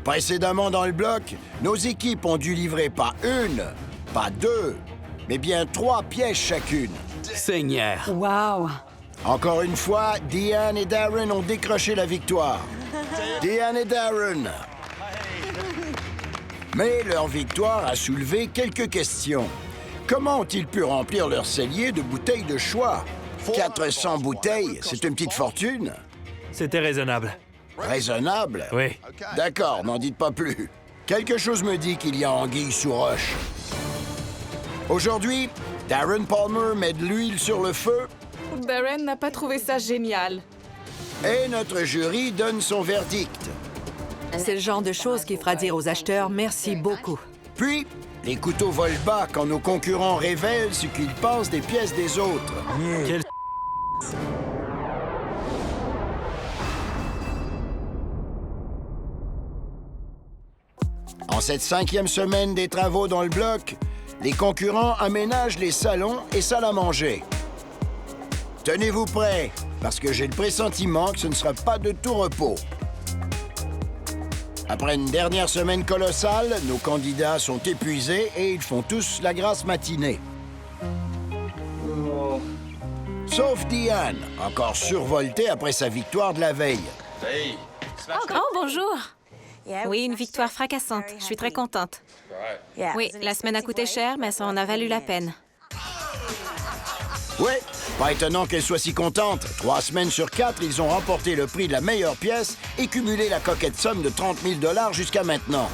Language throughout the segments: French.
Précédemment dans le bloc, nos équipes ont dû livrer pas une, pas deux, mais bien 3 pièces chacune. Seigneur! Wow! Encore une fois, Deanne et Darren ont décroché la victoire. Deanne et Darren. Mais leur victoire a soulevé quelques questions. Comment ont-ils pu remplir leur cellier de bouteilles de choix? 400 bouteilles, c'est une petite fortune. C'était raisonnable. Raisonnable? Oui. D'accord, n'en dites pas plus. Quelque chose me dit qu'il y a anguille sous roche. Aujourd'hui, Darren Palmer met de l'huile sur le feu Darren n'a pas trouvé ça génial. et notre jury donne son verdict. C'est le genre de choses qui fera dire aux acheteurs merci beaucoup. Puis, les couteaux volent bas quand nos concurrents révèlent ce qu'ils pensent des pièces des autres. Quel... En cette 5e semaine des travaux dans le bloc, les concurrents aménagent les salons et salles à manger. Tenez-vous prêts, parce que j'ai le pressentiment que ce ne sera pas de tout repos. Après une dernière semaine colossale, nos candidats sont épuisés et ils font tous la grasse matinée. Sauf Deanne, encore survoltée après sa victoire de la veille. Oh, bonjour! Oui, une victoire fracassante. Je suis très contente. Oui, la semaine a coûté cher, mais ça en a valu la peine. Ouais, pas étonnant qu'elle soit si contente. 3 semaines sur 4, ils ont remporté le prix de la meilleure pièce et cumulé la coquette somme de 30 000 $ jusqu'à maintenant.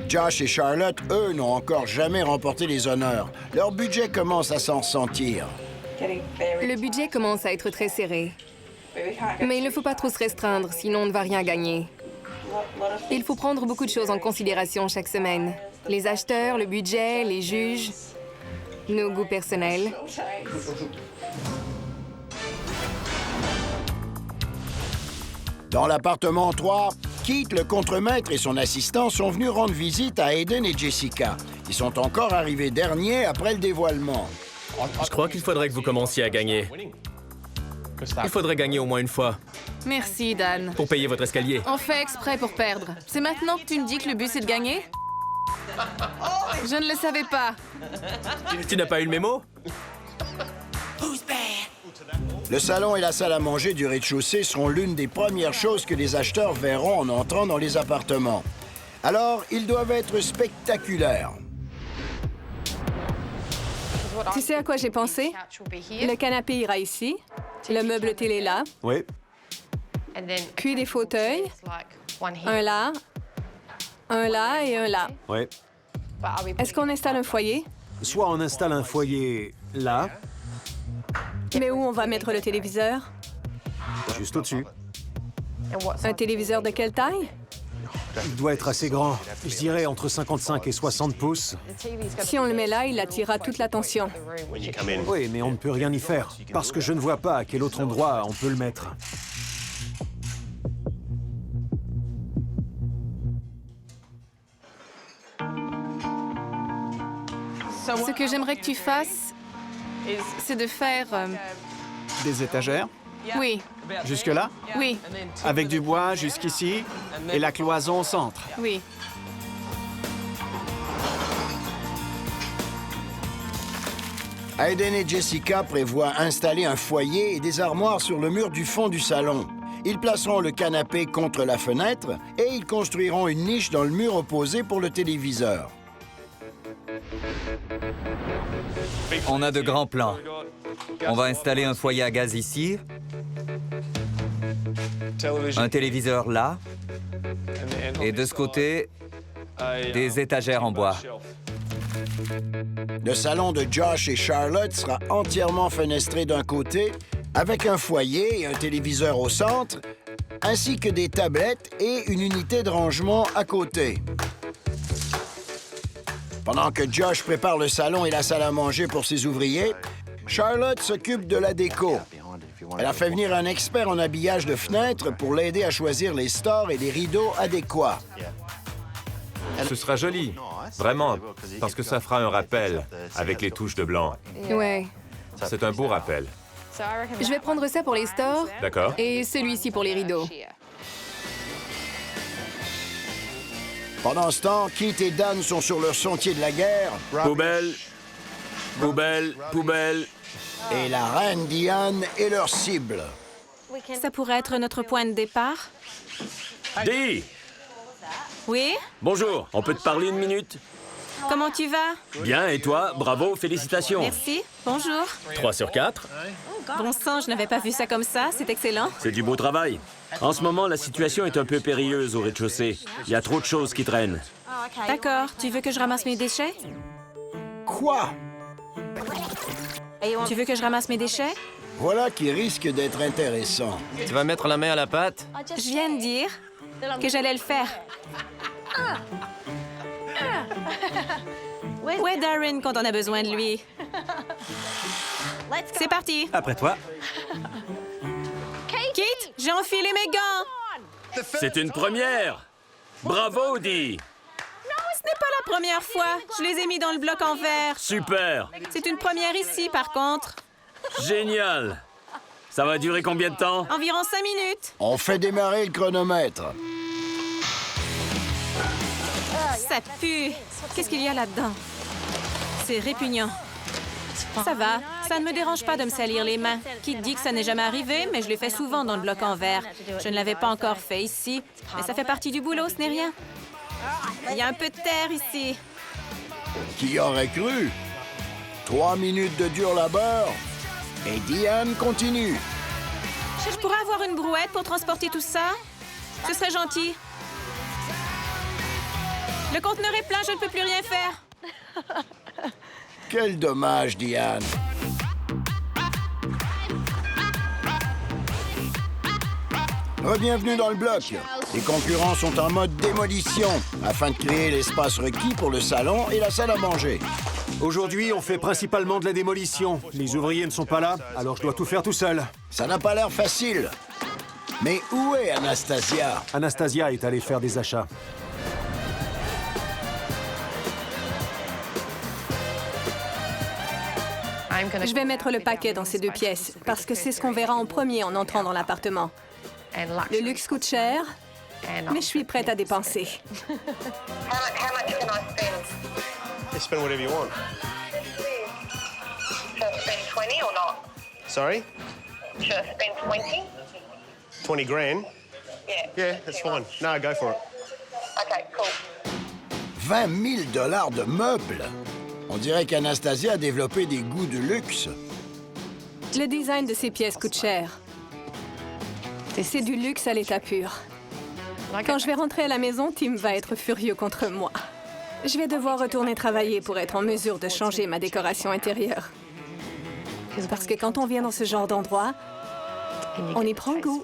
Josh et Charlotte, eux, n'ont encore jamais remporté les honneurs. Leur budget commence à s'en ressentir. Le budget commence à être très serré. Mais il ne faut pas trop se restreindre, sinon on ne va rien gagner. Il faut prendre beaucoup de choses en considération chaque semaine. Les acheteurs, le budget, les juges, nos goûts personnels. Dans l'appartement 3, Keith, le contremaître, et son assistant sont venus rendre visite à Aiden et Jessica, qui sont encore arrivés derniers après le dévoilement. Je crois qu'il faudrait que vous commenciez à gagner. Il faudrait gagner au moins une fois Merci, Dan. pour payer votre escalier. On fait exprès pour perdre. C'est maintenant que tu me dis que le but, c'est de gagner? Je ne le savais pas. Tu n'as pas eu le mémo? Le salon et la salle à manger du rez-de-chaussée seront l'une des premières choses que les acheteurs verront en entrant dans les appartements. Alors, ils doivent être spectaculaires. Tu sais à quoi j'ai pensé? Le canapé ira ici, le meuble télé là, Oui. puis des fauteuils, un là et un là. Oui. Est-ce qu'on installe un foyer? Soit on installe un foyer là, Mais où on va mettre le téléviseur? juste au-dessus. Un téléviseur de quelle taille? Il doit être assez grand. Je dirais entre 55 et 60 pouces. Si on le met là, il attirera toute l'attention. Oui, mais on ne peut rien y faire, parce que je ne vois pas à quel autre endroit on peut le mettre. Ce que j'aimerais que tu fasses, c'est de faire... Des étagères, Oui, jusque-là, oui, avec du bois jusqu'ici, et la cloison au centre. oui. Aiden et Jessica prévoient installer un foyer et des armoires sur le mur du fond du salon. Ils placeront le canapé contre la fenêtre et ils construiront une niche dans le mur opposé pour le téléviseur. On a de grands plans. On va installer un foyer à gaz ici, un téléviseur là, et de ce côté, des étagères en bois. Le salon de Josh et Charlotte sera entièrement fenestré d'un côté, avec un foyer et un téléviseur au centre, ainsi que des tablettes et une unité de rangement à côté. Pendant que Josh prépare le salon et la salle à manger pour ses ouvriers, Charlotte s'occupe de la déco. Elle a fait venir un expert en habillage de fenêtres pour l'aider à choisir les stores et les rideaux adéquats. Ce sera joli, vraiment, parce que ça fera un rappel avec les touches de blanc. Ouais. C'est un beau rappel. Je vais prendre ça pour les stores D'accord. et celui-ci pour les rideaux. Pendant ce temps, Kit et Dan sont sur leur sentier de la guerre Poubelle. Poubelle. Poubelle. et la reine Diane est leur cible. Ça pourrait être notre point de départ. Dee! Oui? Bonjour, on peut te parler une minute? Comment tu vas? Bien, et toi? Bravo, félicitations. Merci. Bonjour. 3 sur 4. Bon sang, je n'avais pas vu ça comme ça. C'est excellent. C'est du beau travail. En ce moment, la situation est un peu périlleuse au rez-de-chaussée. Il y a trop de choses qui traînent. D'accord. Tu veux que je ramasse mes déchets? Quoi? Tu veux que je ramasse mes déchets? Voilà qui risque d'être intéressant. Tu vas mettre la main à la pâte? Je viens de dire que j'allais le faire. Où est Darren quand on a besoin de lui? C'est parti. Après toi. Kit, j'ai enfilé mes gants. C'est une première! Bravo, Dee! Ce n'est pas la première fois. Je les ai mis dans le bloc en verre. Super! C'est une première ici, par contre. Génial! Ça va durer combien de temps? Environ 5 minutes. On fait démarrer le chronomètre. Ça pue. Qu'est-ce qu'il y a là-dedans? C'est répugnant. Ça va. Ça ne me dérange pas de me salir les mains. Qui dit que ça n'est jamais arrivé, mais je l'ai fait souvent dans le bloc en verre. Je ne l'avais pas encore fait ici. Mais ça fait partie du boulot, ce n'est rien. Il y a un peu de terre ici. Qui aurait cru? 3 minutes de dur labeur et Diane continue. Je pourrais avoir une brouette pour transporter tout ça? Ce serait gentil. Le conteneur est plein, je ne peux plus rien faire. Quel dommage, Diane. Bienvenue dans le bloc. Les concurrents sont en mode démolition afin de créer l'espace requis pour le salon et la salle à manger. Aujourd'hui, on fait principalement de la démolition. Les ouvriers ne sont pas là, alors je dois tout faire tout seul. Ça n'a pas l'air facile. Mais où est Anastasia? Anastasia est allée faire des achats. Je vais mettre le paquet dans ces 2 pièces, parce que c'est ce qu'on verra en premier en entrant dans l'appartement. Le luxe coûte cher, mais je suis prête à dépenser. How much can I spend? You spend whatever you want. Should I spend 20 or not? Sorry? Should I spend 20? 20 grand? Yeah. Yeah, that's fine. No, go for it. Okay, cool. 20 000 $ de meubles. On dirait qu'Anastasia a développé des goûts de luxe. Le design de ces pièces coûte cher. C'est du luxe à l'état pur. Quand je vais rentrer à la maison, Tim va être furieux contre moi. Je vais devoir retourner travailler pour être en mesure de changer ma décoration intérieure. Parce que quand on vient dans ce genre d'endroit, on y prend goût.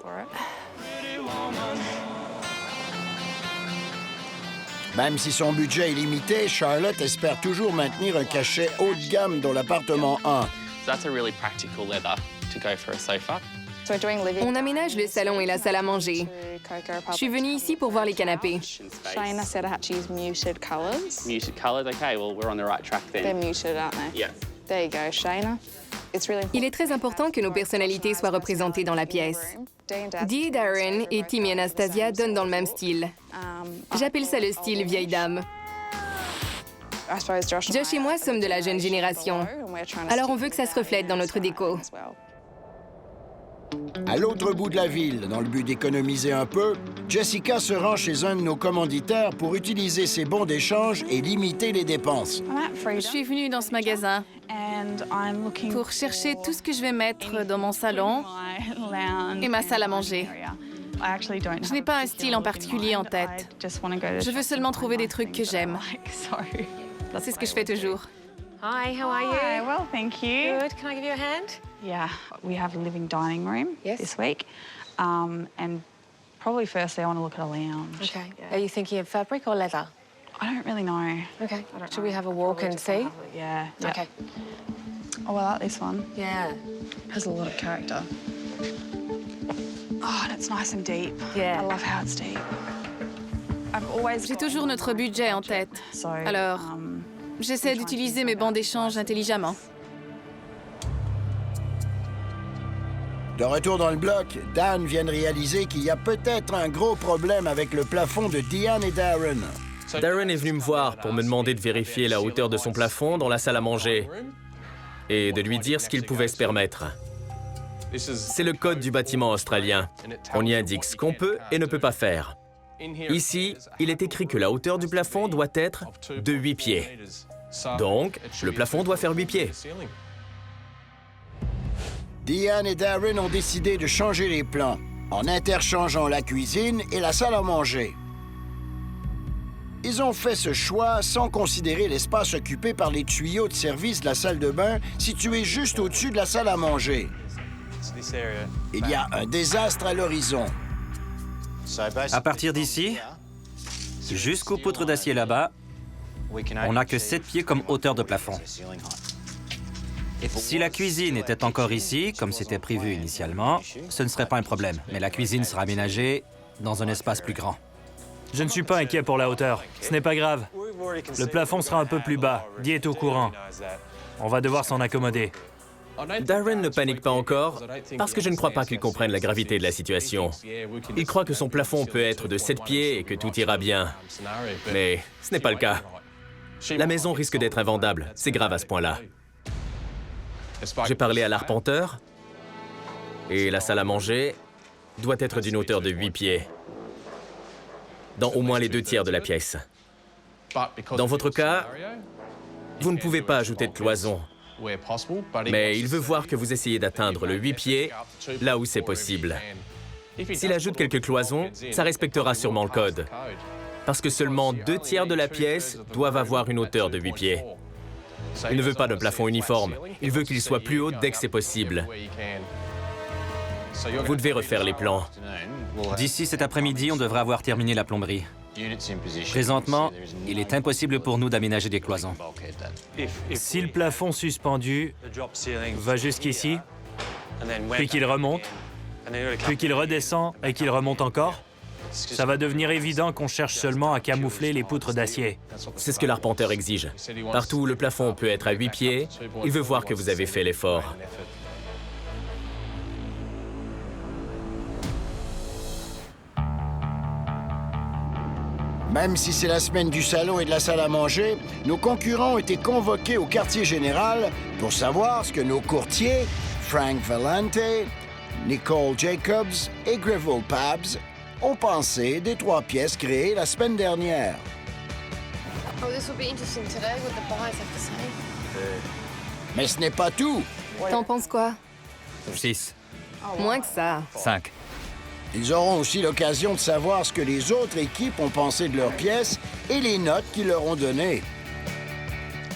Même si son budget est limité, Charlotte espère toujours maintenir un cachet haut de gamme dans l'appartement 1. On aménage le salon et la salle à manger. Je suis venue ici pour voir les canapés. Shayna said I had to use muted colours. Muted colours, okay, well, we're on the right track then. They're muted, aren't they? Yeah. There you go, Shayna. It's really Il est très important que nos personnalités soient représentées dans la pièce. Dee et Darren et Tim et Anastasia donnent dans le même style. J'appelle ça le style vieille dame. Josh et moi sommes de la jeune génération. Alors on veut que ça se reflète dans notre déco. À l'autre bout de la ville, dans le but d'économiser un peu, Jessica se rend chez un de nos commanditaires pour utiliser ses bons d'échange et limiter les dépenses. Je suis venue dans ce magasin pour chercher tout ce que je vais mettre dans mon salon et ma salle à manger. Je n'ai pas un style en particulier en tête. Je veux seulement trouver des trucs que j'aime. C'est ce que je fais toujours. Hi, how are you? Hi, well, thank you. Good. Can I give you a hand? Yeah, we have a living dining room this week. And probably firstly, I want to look at a lounge. Okay. Are you thinking of fabric or leather? I don't really know. Okay. Should we have a walk and see? Yeah. Okay. Oh, I like this one. Yeah. It has a lot of character. Oh, and it's nice and deep. Yeah. I love how it's deep. I've always J'ai toujours notre budget en tête. Alors, j'essaie d'utiliser mes bons d'échange intelligemment. De retour dans le bloc, Dan vient de réaliser qu'il y a peut-être un gros problème avec le plafond de Diane et Darren. Darren est venu me voir pour me demander de vérifier la hauteur de son plafond dans la salle à manger et de lui dire ce qu'il pouvait se permettre. C'est le code du bâtiment australien. On y indique ce qu'on peut et ne peut pas faire. Ici, il est écrit que la hauteur du plafond doit être de 8 pieds. Donc, le plafond doit faire 8 pieds. Diane et Darren ont décidé de changer les plans en interchangeant la cuisine et la salle à manger. Ils ont fait ce choix sans considérer l'espace occupé par les tuyaux de service de la salle de bain située juste au-dessus de la salle à manger. Il y a un désastre à l'horizon. À partir d'ici, jusqu'aux poutres d'acier là-bas, on n'a que 7 pieds comme hauteur de plafond. Si la cuisine était encore ici, comme c'était prévu initialement, ce ne serait pas un problème. Mais la cuisine sera aménagée dans un espace plus grand. Je ne suis pas inquiet pour la hauteur. Ce n'est pas grave. Le plafond sera un peu plus bas. Dee est au courant. On va devoir s'en accommoder. Darren ne panique pas encore parce que je ne crois pas qu'il comprenne la gravité de la situation. Il croit que son plafond peut être de 7 pieds et que tout ira bien. Mais ce n'est pas le cas. La maison risque d'être invendable. C'est grave à ce point-là. J'ai parlé à l'arpenteur et la salle à manger doit être d'une hauteur de 8 pieds, dans au moins les 2 tiers de la pièce. Dans votre cas, vous ne pouvez pas ajouter de cloison, mais il veut voir que vous essayez d'atteindre le 8 pieds là où c'est possible. S'il ajoute quelques cloisons, ça respectera sûrement le code, parce que seulement 2 tiers de la pièce doivent avoir une hauteur de 8 pieds. Il ne veut pas de plafond uniforme. Il veut qu'il soit plus haut dès que c'est possible. Vous devez refaire les plans. D'ici cet après-midi, on devrait avoir terminé la plomberie. Présentement, il est impossible pour nous d'aménager des cloisons. Si le plafond suspendu va jusqu'ici, puis qu'il remonte, puis qu'il redescend et qu'il remonte encore, ça va devenir évident qu'on cherche seulement à camoufler les poutres d'acier. C'est ce que l'arpenteur exige. Partout où le plafond peut être à 8 pieds, il veut voir que vous avez fait l'effort. Même si c'est la semaine du salon et de la salle à manger, nos concurrents ont été convoqués au quartier général pour savoir ce que nos courtiers, Frank Valente, Nicole Jacobs et Greville Pabs, ont pensé des 3 pièces créées la semaine dernière. Mais ce n'est pas tout. T'en penses quoi? 6. Moins que ça. 5. Ils auront aussi l'occasion de savoir ce que les autres équipes ont pensé de leurs pièces et les notes qu'ils leur ont données.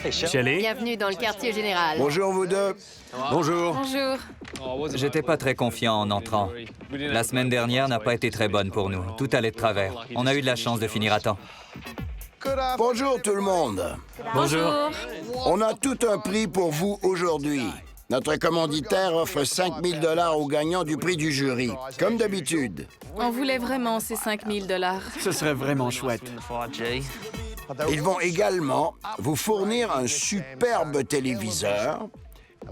Bienvenue dans le quartier général. Bonjour vous deux. Bonjour. Bonjour. J'étais pas très confiant en entrant. La semaine dernière n'a pas été très bonne pour nous. Tout allait de travers. On a eu de la chance de finir à temps. Bonjour tout le monde. Bonjour. On a tout un prix pour vous aujourd'hui. Notre commanditaire offre 5 000 $ aux gagnants du prix du jury, comme d'habitude. On voulait vraiment ces 5 000 $. Ce serait vraiment chouette. Ils vont également vous fournir un superbe téléviseur.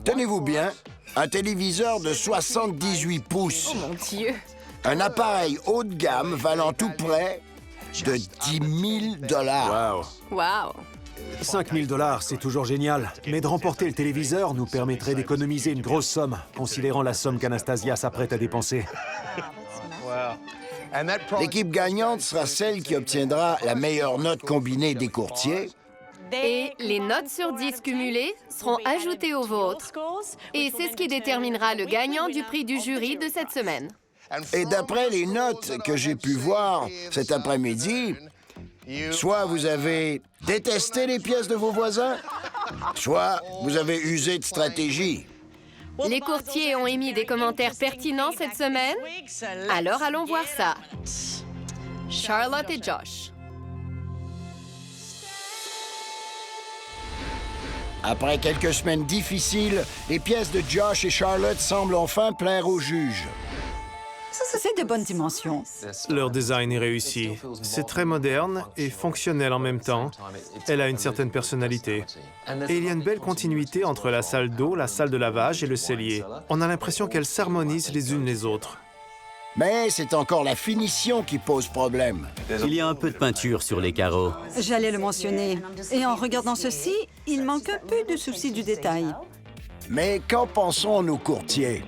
Tenez-vous bien, un téléviseur de 78 pouces. Oh mon Dieu! Un appareil haut de gamme valant tout près de 10 000 $. Wow! 5 000 $, c'est toujours génial. Mais de remporter le téléviseur nous permettrait d'économiser une grosse somme, considérant la somme qu'Anastasia s'apprête à dépenser. L'équipe gagnante sera celle qui obtiendra la meilleure note combinée des courtiers. Et les notes sur 10 cumulées seront ajoutées aux vôtres. Et c'est ce qui déterminera le gagnant du prix du jury de cette semaine. Et d'après les notes que j'ai pu voir cet après-midi, soit vous avez détesté les pièces de vos voisins, soit vous avez usé de stratégie. Les courtiers ont émis des commentaires pertinents cette semaine. Alors allons voir ça. Charlotte et Josh. Après quelques semaines difficiles, les pièces de Josh et Charlotte semblent enfin plaire aux juges. C'est de bonnes dimensions. Leur design est réussi. C'est très moderne et fonctionnel en même temps. Elle a une certaine personnalité. Et il y a une belle continuité entre la salle d'eau, la salle de lavage et le cellier. On a l'impression qu'elles s'harmonisent les unes les autres. Mais c'est encore la finition qui pose problème. Il y a un peu de peinture sur les carreaux. J'allais le mentionner. Et en regardant ceci, il manque un peu de souci du détail. Mais qu'en pensons nos courtiers?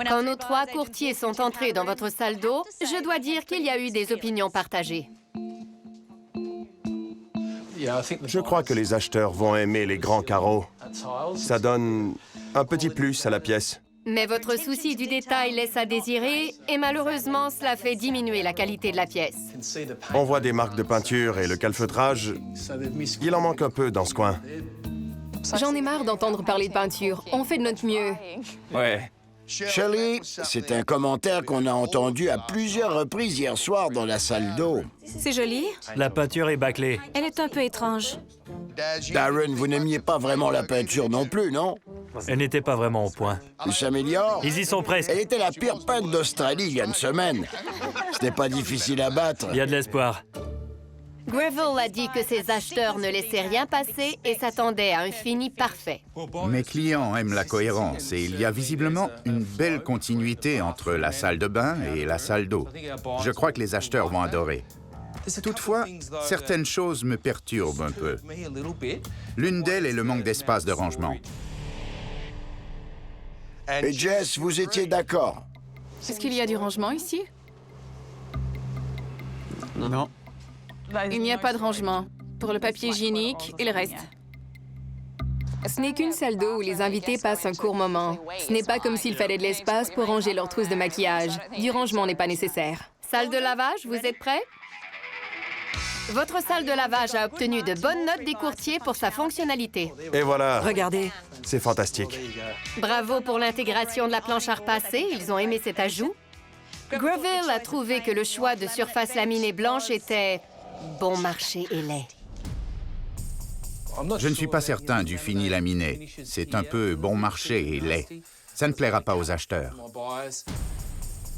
Quand nos 3 courtiers sont entrés dans votre salle d'eau, je dois dire qu'il y a eu des opinions partagées. Je crois que les acheteurs vont aimer les grands carreaux. Ça donne un petit plus à la pièce. Mais votre souci du détail laisse à désirer et malheureusement, cela fait diminuer la qualité de la pièce. On voit des marques de peinture et le calfeutrage. Il en manque un peu dans ce coin. J'en ai marre d'entendre parler de peinture. On fait de notre mieux. Ouais. Shelley, c'est un commentaire qu'on a entendu à plusieurs reprises hier soir dans la salle d'eau. C'est joli. La peinture est bâclée. Elle est un peu étrange. Darren, vous n'aimiez pas vraiment la peinture non plus, non? Elle n'était pas vraiment au point. Ils s'améliorent? Ils y sont presque. Elle était la pire peintre d'Australie il y a une semaine. C'était pas difficile à battre. Il y a de l'espoir. Greville a dit que ses acheteurs ne laissaient rien passer et s'attendaient à un fini parfait. Mes clients aiment la cohérence et il y a visiblement une belle continuité entre la salle de bain et la salle d'eau. Je crois que les acheteurs vont adorer. Toutefois, certaines choses me perturbent un peu. L'une d'elles est le manque d'espace de rangement. Et Jess, vous étiez d'accord? Est-ce qu'il y a du rangement ici? Non. Il n'y a pas de rangement. Pour le papier hygiénique et le reste. Ce n'est qu'une salle d'eau où les invités passent un court moment. Ce n'est pas comme s'il fallait de l'espace pour ranger leurs trousses de maquillage. Du rangement n'est pas nécessaire. Salle de lavage, vous êtes prêts? Votre salle de lavage a obtenu de bonnes notes des courtiers pour sa fonctionnalité. Et voilà. Regardez. C'est fantastique. Bravo pour l'intégration de la planche à repasser, ils ont aimé cet ajout. Greville a trouvé que le choix de surface laminée blanche était bon marché et laid. Je ne suis pas certain du fini laminé. C'est un peu bon marché et laid. Ça ne plaira pas aux acheteurs.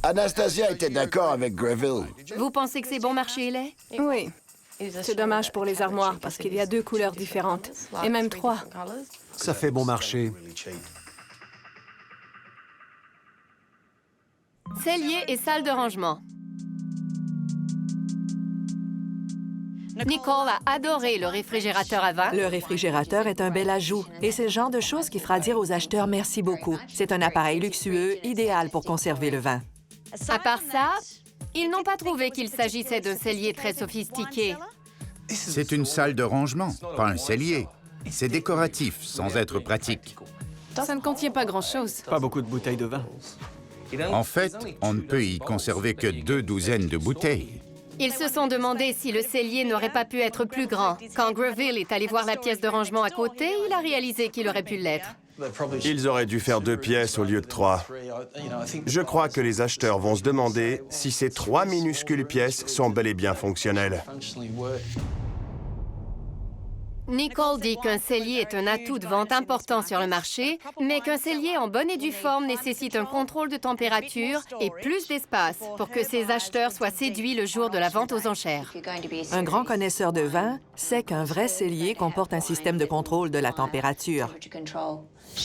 Anastasia était d'accord avec Greville. Vous pensez que c'est bon marché et laid? Oui. C'est dommage pour les armoires parce qu'il y a 2 couleurs différentes. Et même 3. Ça fait bon marché. Cellier et salle de rangement. Nicole a adoré le réfrigérateur à vin. Le réfrigérateur est un bel ajout et c'est le genre de choses qui fera dire aux acheteurs merci beaucoup. C'est un appareil luxueux, idéal pour conserver le vin. À part ça, ils n'ont pas trouvé qu'il s'agissait d'un cellier très sophistiqué. C'est une salle de rangement, pas un cellier. C'est décoratif, sans être pratique. Ça ne contient pas grand-chose. Pas beaucoup de bouteilles de vin. En fait, on ne peut y conserver que 2 douzaines de bouteilles. Ils se sont demandé si le cellier n'aurait pas pu être plus grand. Quand Greville est allé voir la pièce de rangement à côté, il a réalisé qu'il aurait pu l'être. Ils auraient dû faire 2 pièces au lieu de 3. Je crois que les acheteurs vont se demander si ces 3 minuscules pièces sont bel et bien fonctionnelles. Nicole dit qu'un cellier est un atout de vente important sur le marché, mais qu'un cellier en bonne et due forme nécessite un contrôle de température et plus d'espace pour que ses acheteurs soient séduits le jour de la vente aux enchères. Un grand connaisseur de vin sait qu'un vrai cellier comporte un système de contrôle de la température.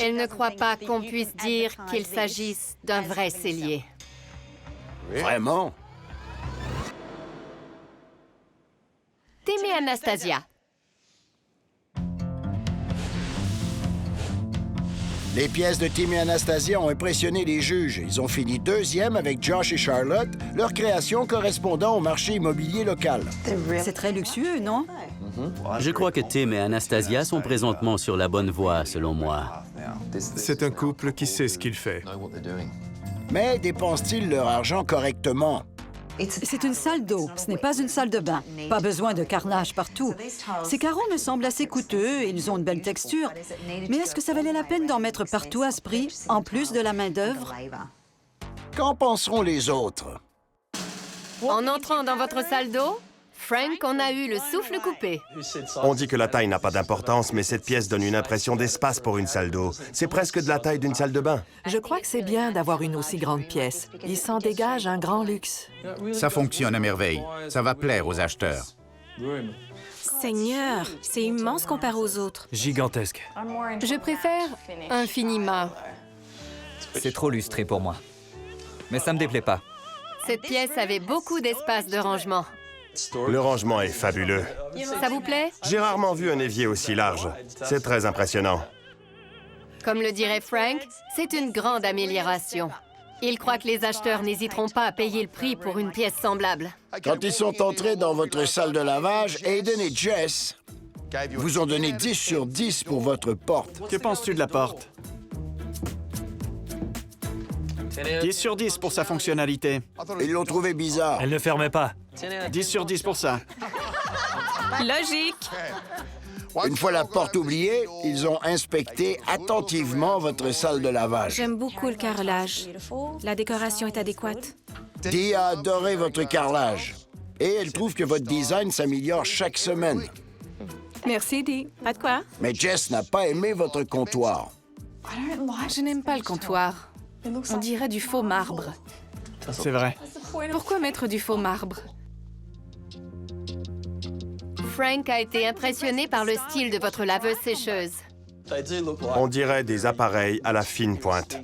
Elle ne croit pas qu'on puisse dire qu'il s'agisse d'un vrai cellier. Vraiment? Tim et Anastasia. Les pièces de Tim et Anastasia ont impressionné les juges. Ils ont fini 2e avec Josh et Charlotte, leur création correspondant au marché immobilier local. C'est très luxueux, non? Je crois que Tim et Anastasia sont présentement sur la bonne voie, selon moi. C'est un couple qui sait ce qu'il fait. Mais dépensent-ils leur argent correctement? C'est une salle d'eau, ce n'est pas une salle de bain. Pas besoin de carrelage partout. Ces carreaux me semblent assez coûteux et ils ont une belle texture. Mais est-ce que ça valait la peine d'en mettre partout à ce prix, en plus de la main-d'œuvre? Qu'en penseront les autres? En entrant dans votre salle d'eau, Frank en a eu le souffle coupé. On dit que la taille n'a pas d'importance, mais cette pièce donne une impression d'espace pour une salle d'eau. C'est presque de la taille d'une salle de bain. Je crois que c'est bien d'avoir une aussi grande pièce. Il s'en dégage un grand luxe. Ça fonctionne à merveille. Ça va plaire aux acheteurs. Seigneur, c'est immense comparé aux autres. Gigantesque. Je préfère infiniment. C'est trop lustré pour moi. Mais ça me déplaît pas. Cette pièce avait beaucoup d'espace de rangement. Le rangement est fabuleux. Ça vous plaît? J'ai rarement vu un évier aussi large. C'est très impressionnant. Comme le dirait Frank, c'est une grande amélioration. Il croit que les acheteurs n'hésiteront pas à payer le prix pour une pièce semblable. Quand ils sont entrés dans votre salle de lavage, Aiden et Jess vous ont donné 10 sur 10 pour votre porte. Que penses-tu de la porte? 10 sur 10 pour sa fonctionnalité. Ils l'ont trouvé bizarre. Elle ne fermait pas. 10 sur 10 pour ça. Logique. Une fois la porte oubliée, ils ont inspecté attentivement votre salle de lavage. J'aime beaucoup le carrelage. La décoration est adéquate. Dee a adoré votre carrelage. Et elle trouve que votre design s'améliore chaque semaine. Merci, Dee. Pas de quoi? Mais Jess n'a pas aimé votre comptoir. Je n'aime pas le comptoir. On dirait du faux marbre. C'est vrai. Pourquoi mettre du faux marbre? Frank a été impressionné par le style de votre laveuse-sécheuse. On dirait des appareils à la fine pointe.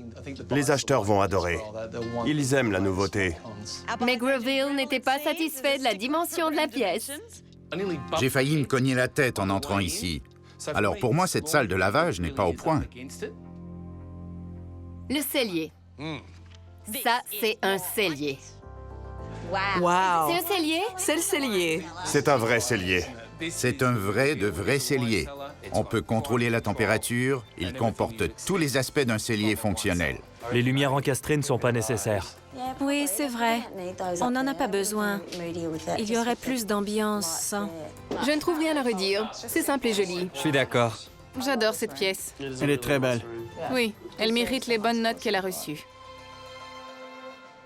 Les acheteurs vont adorer. Ils aiment la nouveauté. Mais Greville n'était pas satisfait de la dimension de la pièce. J'ai failli me cogner la tête en entrant ici. Alors pour moi, cette salle de lavage n'est pas au point. Le cellier. Ça, c'est un cellier. Wow! C'est un cellier? C'est le cellier. C'est un vrai cellier. C'est un vrai de vrai cellier. On peut contrôler la température. Il comporte tous les aspects d'un cellier fonctionnel. Les lumières encastrées ne sont pas nécessaires. Oui, c'est vrai. On n'en a pas besoin. Il y aurait plus d'ambiance. Je ne trouve rien à redire. C'est simple et joli. Je suis d'accord. J'adore cette pièce. Elle est très belle. Oui, elle mérite les bonnes notes qu'elle a reçues.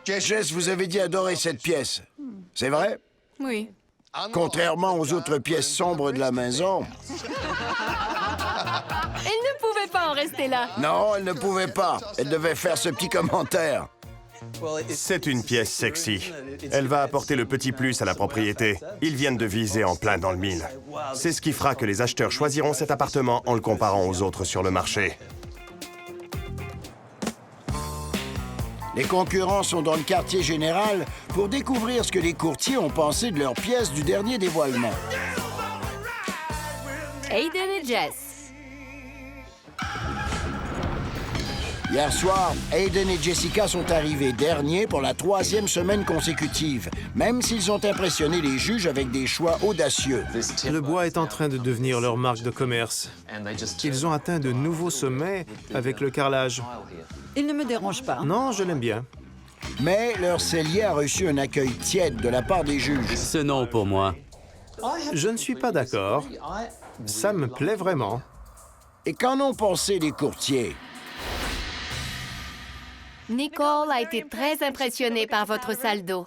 Jess, vous avez dit adorer cette pièce. C'est vrai? Oui. Contrairement aux autres pièces sombres de la maison. Elle ne pouvait pas en rester là. Non, elle ne pouvait pas. Elle devait faire ce petit commentaire. C'est une pièce sexy. Elle va apporter le petit plus à la propriété. Ils viennent de viser en plein dans le mille. C'est ce qui fera que les acheteurs choisiront cet appartement en le comparant aux autres sur le marché. Les concurrents sont dans le quartier général pour découvrir ce que les courtiers ont pensé de leur pièce du dernier dévoilement. Aiden et Jess. Hier soir, Aiden et Jessica sont arrivés derniers pour la 3e semaine consécutive, même s'ils ont impressionné les juges avec des choix audacieux. Le bois est en train de devenir leur marque de commerce. Ils ont atteint de nouveaux sommets avec le carrelage. Il ne me dérange pas. Non, je l'aime bien. Mais leur cellier a reçu un accueil tiède de la part des juges. Ce non pour moi. Je ne suis pas d'accord. Ça me plaît vraiment. Et qu'en ont pensé les courtiers? Nicole a été très impressionnée par votre salle d'eau.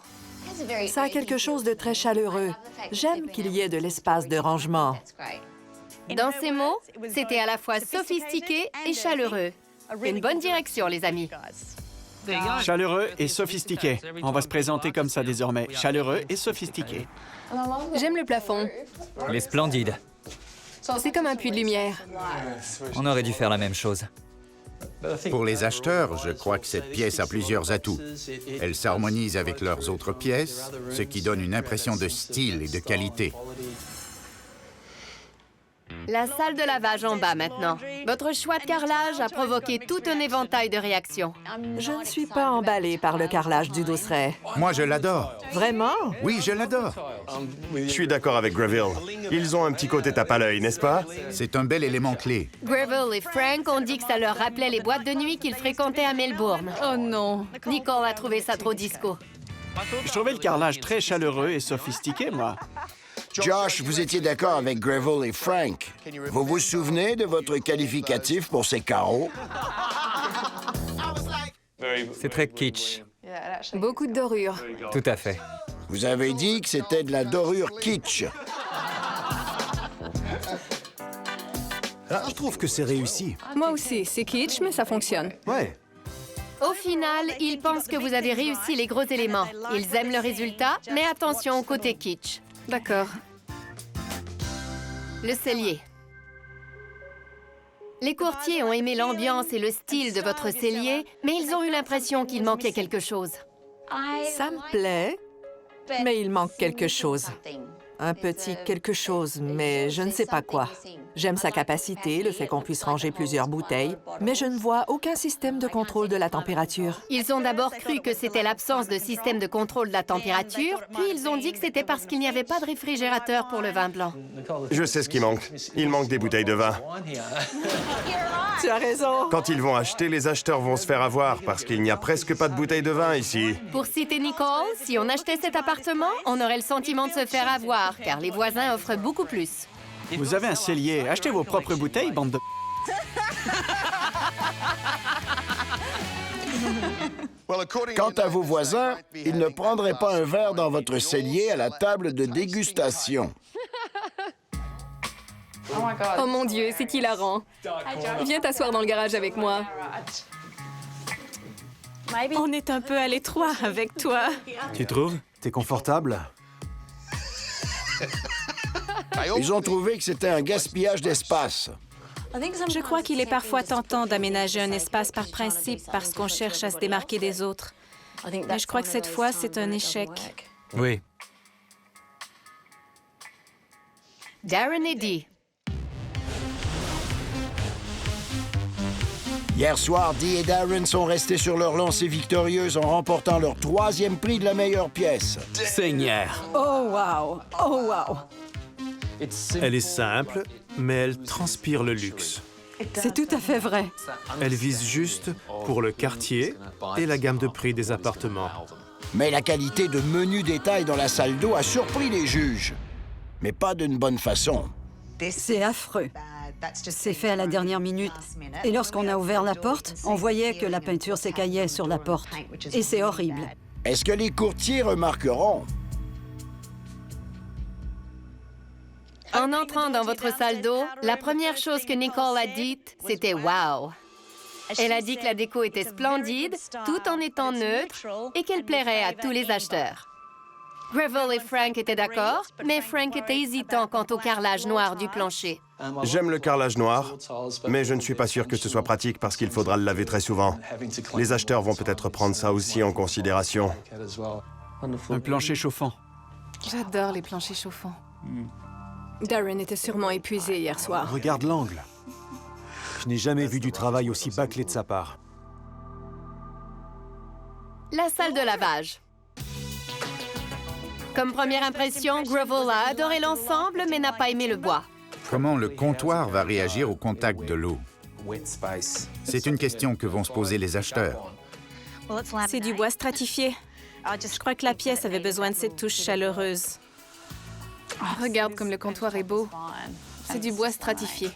Ça a quelque chose de très chaleureux. J'aime qu'il y ait de l'espace de rangement. Dans ces mots, c'était à la fois sophistiqué et chaleureux. Une bonne direction, les amis. Chaleureux et sophistiqué. On va se présenter comme ça désormais. Chaleureux et sophistiqué. J'aime le plafond. Il est splendide. C'est comme un puits de lumière. On aurait dû faire la même chose. Pour les acheteurs, je crois que cette pièce a plusieurs atouts. Elle s'harmonise avec leurs autres pièces, ce qui donne une impression de style et de qualité. La salle de lavage en bas maintenant. Votre choix de carrelage a provoqué tout un éventail de réactions. Je ne suis pas emballée par le carrelage du Douceret. Moi, je l'adore. Vraiment? Oui, je l'adore. Je suis d'accord avec Greville. Ils ont un petit côté tape à l'œil, n'est-ce pas? C'est un bel élément clé. Greville et Frank ont dit que ça leur rappelait les boîtes de nuit qu'ils fréquentaient à Melbourne. Oh non. Nicole a trouvé ça trop disco. Je trouvais le carrelage très chaleureux et sophistiqué, moi. Josh, vous étiez d'accord avec Greville et Frank. Vous vous souvenez de votre qualificatif pour ces carreaux? C'est très kitsch. Beaucoup de dorures. Tout à fait. Vous avez dit que c'était de la dorure kitsch. Je trouve que c'est réussi. Moi aussi, c'est kitsch, mais ça fonctionne. Ouais. Au final, ils pensent que vous avez réussi les gros éléments. Ils aiment le résultat, mais attention au côté kitsch. D'accord. Le cellier. Les courtiers ont aimé l'ambiance et le style de votre cellier, mais ils ont eu l'impression qu'il manquait quelque chose. Ça me plaît, mais il manque quelque chose. Un petit quelque chose, mais je ne sais pas quoi. J'aime sa capacité, le fait qu'on puisse ranger plusieurs bouteilles, mais je ne vois aucun système de contrôle de la température. Ils ont d'abord cru que c'était l'absence de système de contrôle de la température, puis ils ont dit que c'était parce qu'il n'y avait pas de réfrigérateur pour le vin blanc. Je sais ce qui manque. Il manque des bouteilles de vin. Tu as raison. Quand ils vont acheter, les acheteurs vont se faire avoir parce qu'il n'y a presque pas de bouteilles de vin ici. Pour citer Nicole, si on achetait cet appartement, on aurait le sentiment de se faire avoir, car les voisins offrent beaucoup plus. Vous avez un cellier. Achetez vos propres bouteilles, bande de... Quant à vos voisins, ils ne prendraient pas un verre dans votre cellier à la table de dégustation. Oh mon Dieu, c'est hilarant. Viens t'asseoir dans le garage avec moi. On est un peu à l'étroit avec toi. Tu trouves? T'es confortable? Ils ont trouvé que c'était un gaspillage d'espace. Je crois qu'il est parfois tentant d'aménager un espace par principe parce qu'on cherche à se démarquer des autres. Mais je crois que cette fois, c'est un échec. Oui. Darren et Dee. Hier soir, Dee et Darren sont restés sur leur lancée victorieuse en remportant leur 3e prix de la meilleure pièce. Seigneur! Oh, wow! Oh, wow! Elle est simple, mais elle transpire le luxe. C'est tout à fait vrai. Elle vise juste pour le quartier et la gamme de prix des appartements. Mais la qualité de menu détail dans la salle d'eau a surpris les juges. Mais pas d'une bonne façon. C'est affreux. C'est fait à la dernière minute. Et lorsqu'on a ouvert la porte, on voyait que la peinture s'écaillait sur la porte. Et c'est horrible. Est-ce que les courtiers remarqueront? En entrant dans votre salle d'eau, la première chose que Nicole a dite, c'était « wow ». Elle a dit que la déco était splendide, tout en étant neutre, et qu'elle plairait à tous les acheteurs. Gravel et Frank étaient d'accord, mais Frank était hésitant quant au carrelage noir du plancher. J'aime le carrelage noir, mais je ne suis pas sûr que ce soit pratique parce qu'il faudra le laver très souvent. Les acheteurs vont peut-être prendre ça aussi en considération. Un plancher chauffant. J'adore les planchers chauffants. Darren était sûrement épuisé hier soir. Regarde l'angle. Je n'ai jamais vu du travail aussi bâclé de sa part. La salle de lavage. Comme première impression, Gravel a adoré l'ensemble, mais n'a pas aimé le bois. Comment le comptoir va réagir au contact de l'eau? C'est une question que vont se poser les acheteurs. C'est du bois stratifié. Je crois que la pièce avait besoin de cette touche chaleureuse. Oh, regarde comme le comptoir est beau. C'est du bois stratifié.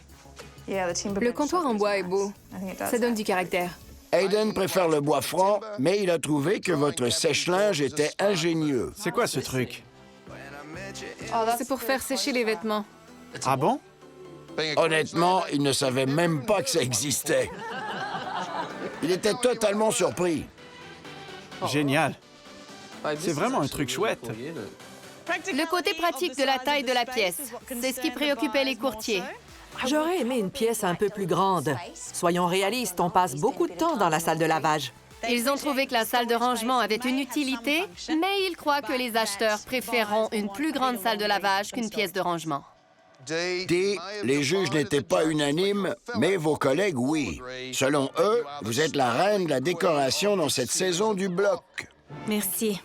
Le comptoir en bois est beau. Ça donne du caractère. Hayden préfère le bois franc, mais il a trouvé que votre sèche-linge était ingénieux. C'est quoi ce truc? C'est pour faire sécher les vêtements. Ah bon? Honnêtement, il ne savait même pas que ça existait. Il était totalement surpris. Génial. C'est vraiment un truc chouette. Le côté pratique de la taille de la pièce, c'est ce qui préoccupait les courtiers. J'aurais aimé une pièce un peu plus grande. Soyons réalistes, on passe beaucoup de temps dans la salle de lavage. Ils ont trouvé que la salle de rangement avait une utilité, mais ils croient que les acheteurs préféreront une plus grande salle de lavage qu'une pièce de rangement. Dee, les juges n'étaient pas unanimes, mais vos collègues, oui. Selon eux, vous êtes la reine de la décoration dans cette saison du bloc. Merci.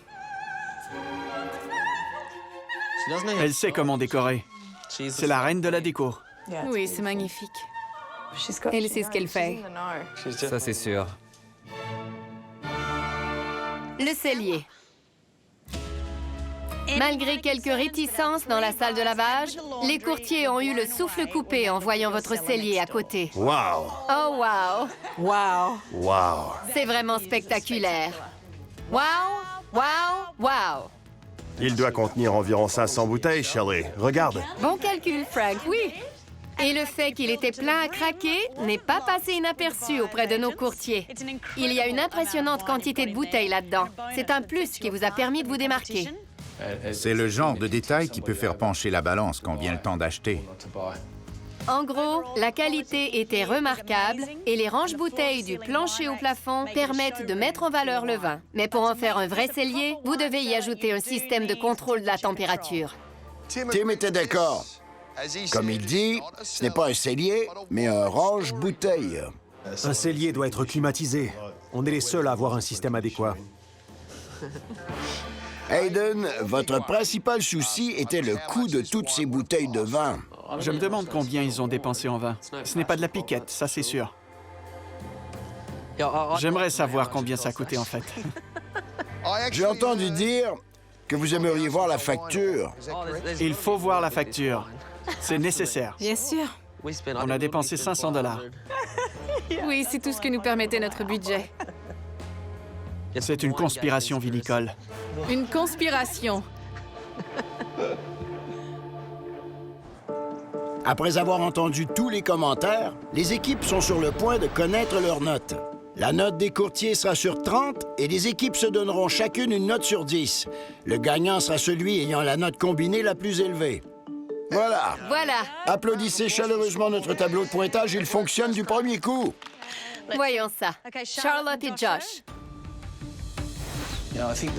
Elle sait comment décorer. C'est la reine de la déco. Oui, c'est magnifique. Elle sait ce qu'elle fait. Ça, c'est sûr. Le cellier. Malgré quelques réticences dans la salle de lavage, les courtiers ont eu le souffle coupé en voyant votre cellier à côté. Wow! Oh, wow! Wow! Wow! C'est vraiment spectaculaire. Wow! Wow! Wow! Il doit contenir environ 500 bouteilles, Shelley. Regarde. Bon calcul, Frank, oui. Et le fait qu'il était plein à craquer n'est pas passé inaperçu auprès de nos courtiers. Il y a une impressionnante quantité de bouteilles là-dedans. C'est un plus qui vous a permis de vous démarquer. C'est le genre de détail qui peut faire pencher la balance quand vient le temps d'acheter. En gros, la qualité était remarquable et les range-bouteilles du plancher au plafond permettent de mettre en valeur le vin. Mais pour en faire un vrai cellier, vous devez y ajouter un système de contrôle de la température. Tim était d'accord. Comme il dit, ce n'est pas un cellier, mais un range-bouteille. Un cellier doit être climatisé. On est les seuls à avoir un système adéquat. Hayden, votre principal souci était le coût de toutes ces bouteilles de vin. Je me demande combien ils ont dépensé en vin. Ce n'est pas de la piquette, ça c'est sûr. J'aimerais savoir combien ça coûtait en fait. J'ai entendu dire que vous aimeriez voir la facture. Il faut voir la facture. C'est nécessaire. Bien sûr. On a dépensé 500 $. Oui, c'est tout ce que nous permettait notre budget. C'est une conspiration vinicole. Une conspiration. Après avoir entendu tous les commentaires, les équipes sont sur le point de connaître leurs notes. La note des courtiers sera sur 30 et les équipes se donneront chacune une note sur 10. Le gagnant sera celui ayant la note combinée la plus élevée. Voilà. Voilà. Applaudissez chaleureusement notre tableau de pointage, il fonctionne du premier coup. Voyons ça. Charlotte et Josh.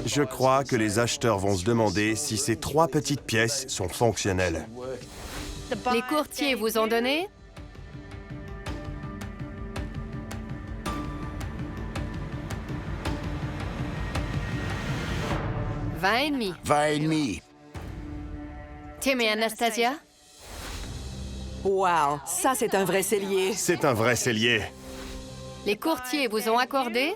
Je crois que les acheteurs vont se demander si ces 3 petites pièces sont fonctionnelles. Les courtiers vous ont donné 20,5. 20,5. Tim et Anastasia? Wow, ça c'est un vrai cellier. C'est un vrai cellier. Les courtiers vous ont accordé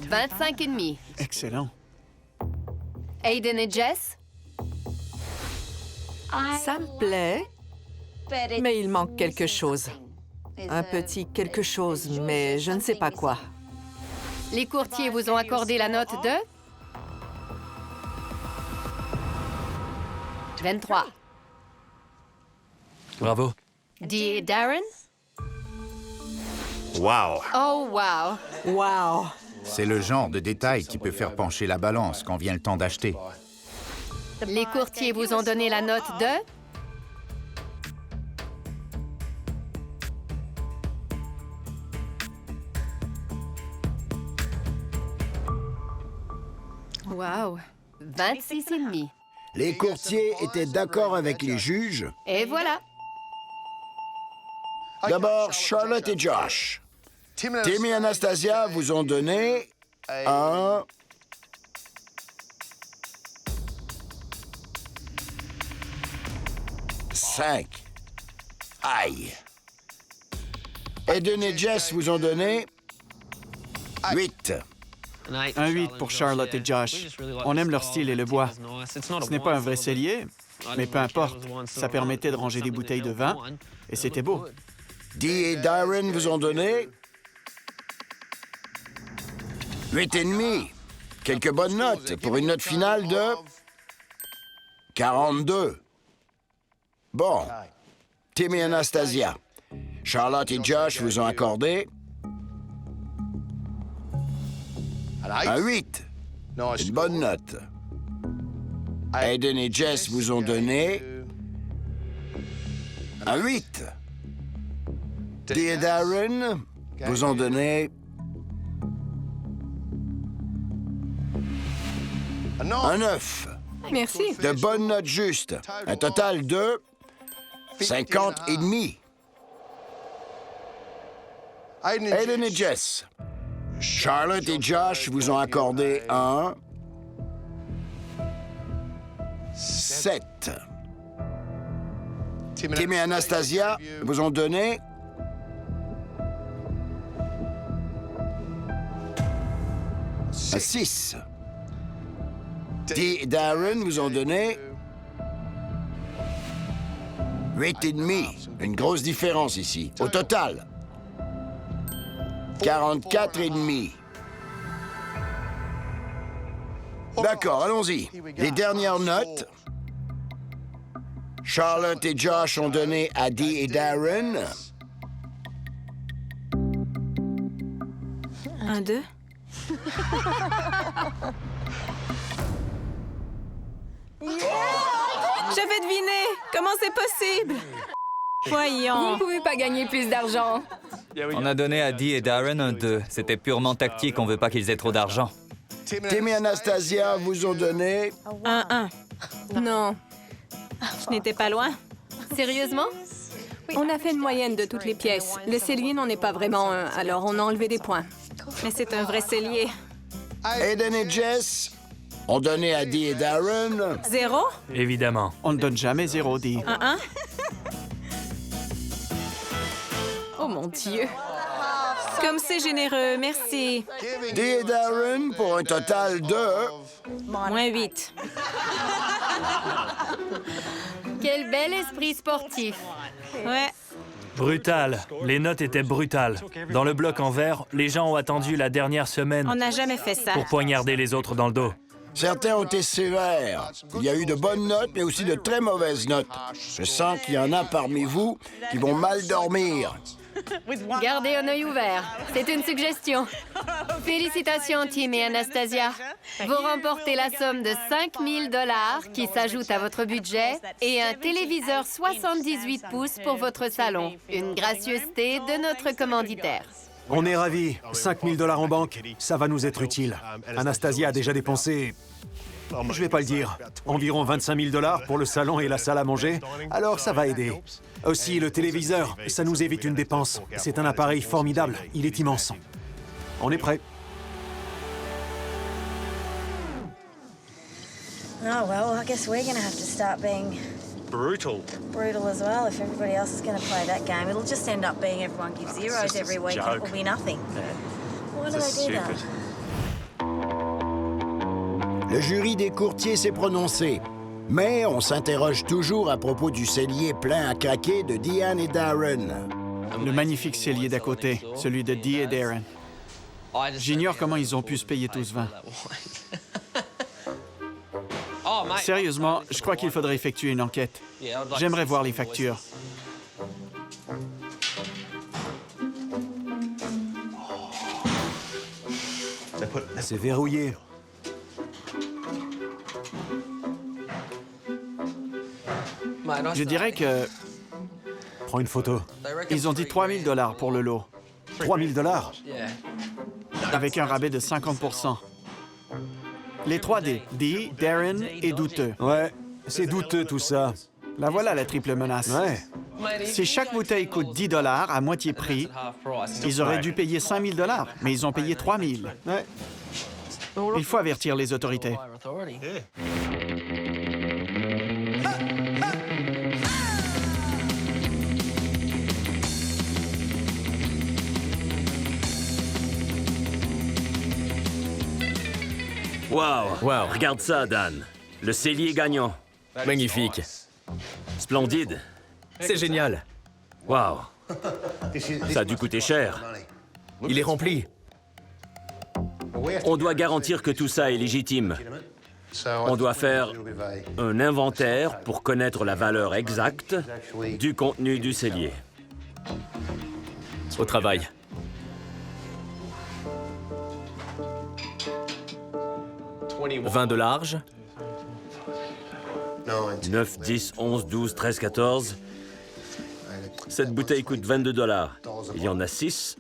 25,5. Excellent. Hayden et Jess? Ça me plaît, mais il manque quelque chose. Un petit quelque chose, mais je ne sais pas quoi. Les courtiers vous ont accordé la note de 23. Bravo. Dee et Darren? Wow! Oh, wow! Wow! C'est le genre de détail qui peut faire pencher la balance quand vient le temps d'acheter. Les courtiers vous ont donné la note de Wow! 26,5. Les courtiers étaient d'accord avec les juges. Et voilà. D'abord, Charlotte et Josh. Tim et Anastasia vous ont donné un... Cinq. Aïe. Hayden et Jess vous ont donné 8. Un 8 pour Charlotte et Josh. On aime leur style et le bois. Ce n'est pas un vrai cellier, mais peu importe. Ça permettait de ranger des bouteilles de vin, et c'était beau. Dee et Darren vous ont donné 8,5. Quelques bonnes notes pour une note finale de 42. Bon. Tim et Anastasia. Charlotte et Josh vous ont accordé un 8. Une bonne note. Hayden et Jess vous ont donné un 8. Dee et Darren vous ont donné un 9. Merci. De bonnes notes justes. Un total de 50,5. Hayden et Jess. Charlotte et Josh vous ont accordé un 7. Tim et Anastasia vous ont donné un 6. Dee et Darren vous ont donné 8,5. Une grosse différence ici. Au total, 44,5. D'accord, allons-y. Les dernières notes. Charlotte et Josh ont donné à Dee et Darren. 1, 2. J'avais deviné! Comment c'est possible? Voyons. Vous ne pouvez pas gagner plus d'argent. On a donné à Dee et Darren un 2. C'était purement tactique, on veut pas qu'ils aient trop d'argent. Tim et Anastasia vous ont donné... 1. Non. Je n'étais pas loin. Sérieusement? On a fait une moyenne de toutes les pièces. Le cellier n'en est pas vraiment un, alors on a enlevé des points. Mais c'est un vrai cellier. Aiden et Jess ont donné à Dee et Darren... 0? Évidemment. On ne donne jamais 0, Dee. 1. Oh mon Dieu. Comme c'est généreux, merci. Dee et Darren pour un total de... -8. Quel bel esprit sportif. Ouais. Brutal. Les notes étaient brutales. Dans le bloc en vert, les gens ont attendu la dernière semaine On n'a jamais fait ça. pour poignarder les autres dans le dos. Certains ont été sévères. Il y a eu de bonnes notes, mais aussi de très mauvaises notes. Je sens qu'il y en a parmi vous qui vont mal dormir. Gardez un œil ouvert. C'est une suggestion. Félicitations, Tim et Anastasia. Vous remportez la somme de 5 000 $ qui s'ajoute à votre budget et un téléviseur 78 pouces pour votre salon. Une gracieuseté de notre commanditaire. On est ravis. 5 000 $ en banque, ça va nous être utile. Anastasia a déjà dépensé... Je vais pas le dire. Environ 25 000 $ pour le salon et la salle à manger. Alors ça va aider. Aussi, le téléviseur, ça nous évite une dépense. C'est un appareil formidable. Il est immense. On est prêt. Oh, well, I guess we're going to have to start being... Brutal as well. If everybody else is going to play that game, it'll just end up being everyone gives zeros every week. It will be nothing. Why do they do that? Le jury des courtiers s'est prononcé. Mais on s'interroge toujours à propos du cellier plein à craquer de Diane et Darren. Le magnifique cellier d'à côté, celui de Dee et Darren. J'ignore comment ils ont pu se payer tout ce vin. Sérieusement, je crois qu'il faudrait effectuer une enquête. J'aimerais voir les factures. C'est verrouillé. Je dirais que... Prends une photo. Ils ont dit 3 000 $ pour le lot. 3 000 $? Avec un rabais de 50%. Les 3D, Dee, Darren et douteux. Ouais, c'est douteux tout ça. La voilà la triple menace. Ouais. Si chaque bouteille coûte 10 $ à moitié prix, ils auraient dû payer 5 000 $, mais ils ont payé 3 000. Ouais. Il faut avertir les autorités. Wow. Regarde ça, Dan. Le cellier gagnant. Magnifique. Splendide. C'est génial. Wow. Ça a dû coûter cher. Il est rempli. On doit garantir que tout ça est légitime. On doit faire un inventaire pour connaître la valeur exacte du contenu du cellier. Au travail. $20 de large. 9, 10, 11, 12, 13, 14. Cette bouteille coûte 22 $. Il y en a 6.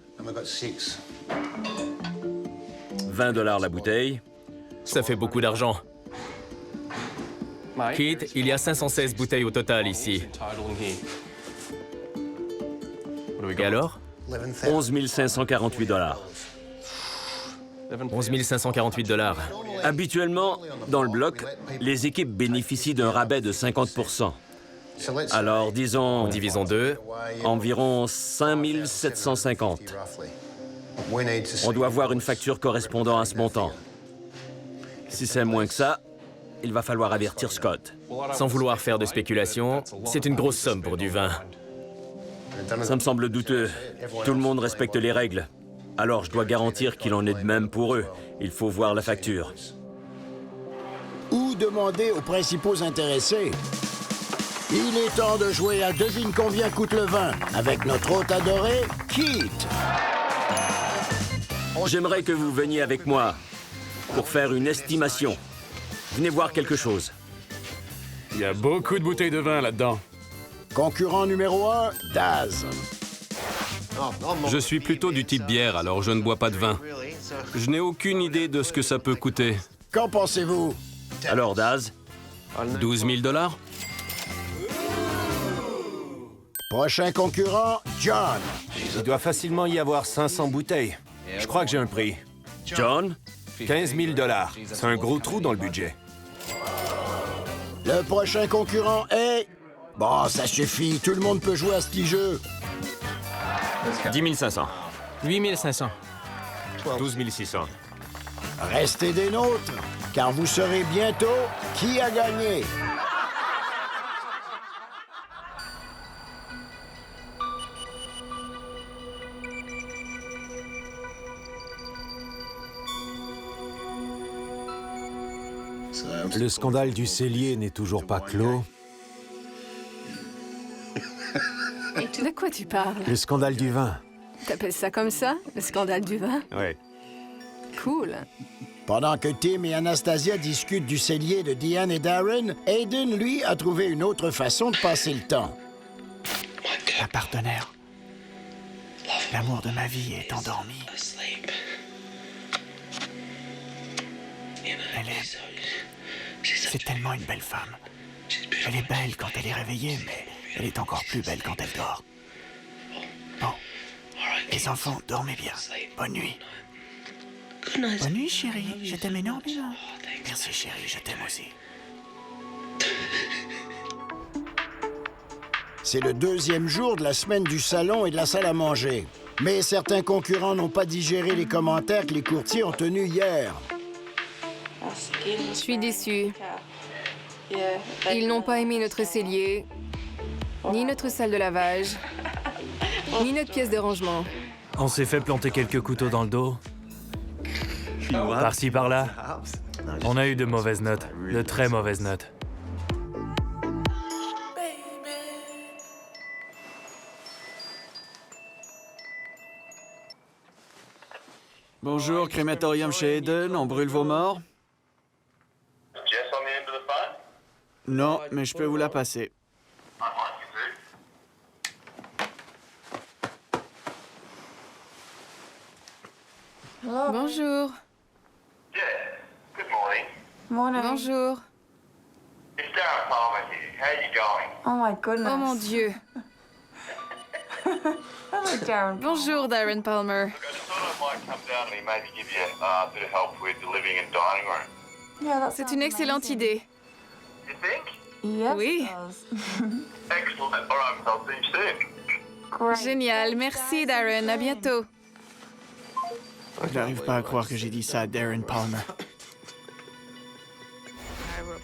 20 $ la bouteille. Ça fait beaucoup d'argent. Keith, il y a 516 bouteilles au total ici. Et alors? 11 548 $. 11 548 $. Habituellement, dans le bloc, les équipes bénéficient d'un rabais de 50%. Alors, disons... Divisons 2. Environ 5 750. On doit avoir une facture correspondant à ce montant. Si c'est moins que ça, il va falloir avertir Scott. Sans vouloir faire de spéculation, c'est une grosse somme pour du vin. Ça me semble douteux. Tout le monde respecte les règles. Alors, je dois garantir qu'il en est de même pour eux. Il faut voir la facture. tout demander aux principaux intéressés. Il est temps de jouer à Devine combien coûte le vin avec notre hôte adoré, Keith. J'aimerais que vous veniez avec moi pour faire une estimation. Venez voir quelque chose. Il y a beaucoup de bouteilles de vin là-dedans. Concurrent numéro 1, Daz. Je suis plutôt du type bière, alors je ne bois pas de vin. Je n'ai aucune idée de ce que ça peut coûter. Qu'en pensez-vous? Alors, Daz? 12 000 $? Prochain concurrent, John. Il doit facilement y avoir 500 bouteilles. Je crois que j'ai un prix. John? 15 000 $. C'est un gros trou dans le budget. Le prochain concurrent est... Bon, ça suffit, tout le monde peut jouer à ce petit jeu. 10 500. 8 500. 12 600. Restez des nôtres, car vous saurez bientôt qui a gagné. Le scandale du cellier n'est toujours pas clos. De quoi tu parles? Le scandale du vin. T'appelles ça comme ça? Le scandale du vin? Ouais. Cool. Pendant que Tim et Anastasia discutent du cellier de Diane et Darren, Aiden, lui, a trouvé une autre façon de passer le temps. Ma partenaire. L'amour de ma vie est endormi. Elle est... C'est tellement une belle femme. Elle est belle quand elle est réveillée, mais elle est encore plus belle quand elle dort. Bon. Les enfants, dormez bien. Bonne nuit. Bonne nuit, chérie. Je t'aime énormément. Merci, chérie. Je t'aime aussi. C'est le deuxième jour de la semaine du salon et de la salle à manger. Mais certains concurrents n'ont pas digéré les commentaires que les courtiers ont tenus hier. Je suis déçue. Ils n'ont pas aimé notre cellier, ni notre salle de lavage, ni notre pièce de rangement. On s'est fait planter quelques couteaux dans le dos. Par-ci, par-là. On a eu de mauvaises notes, de très mauvaises notes. Bonjour, crématorium chez Eden, on brûle vos morts? Non, mais je peux vous la passer. Bonjour. Bonjour. Oh mon Dieu. Bonjour, Darren Palmer. C'est une excellente idée. Oui. Génial. Merci, Darren. À bientôt. Je n'arrive pas à croire que j'ai dit ça à Darren Palmer.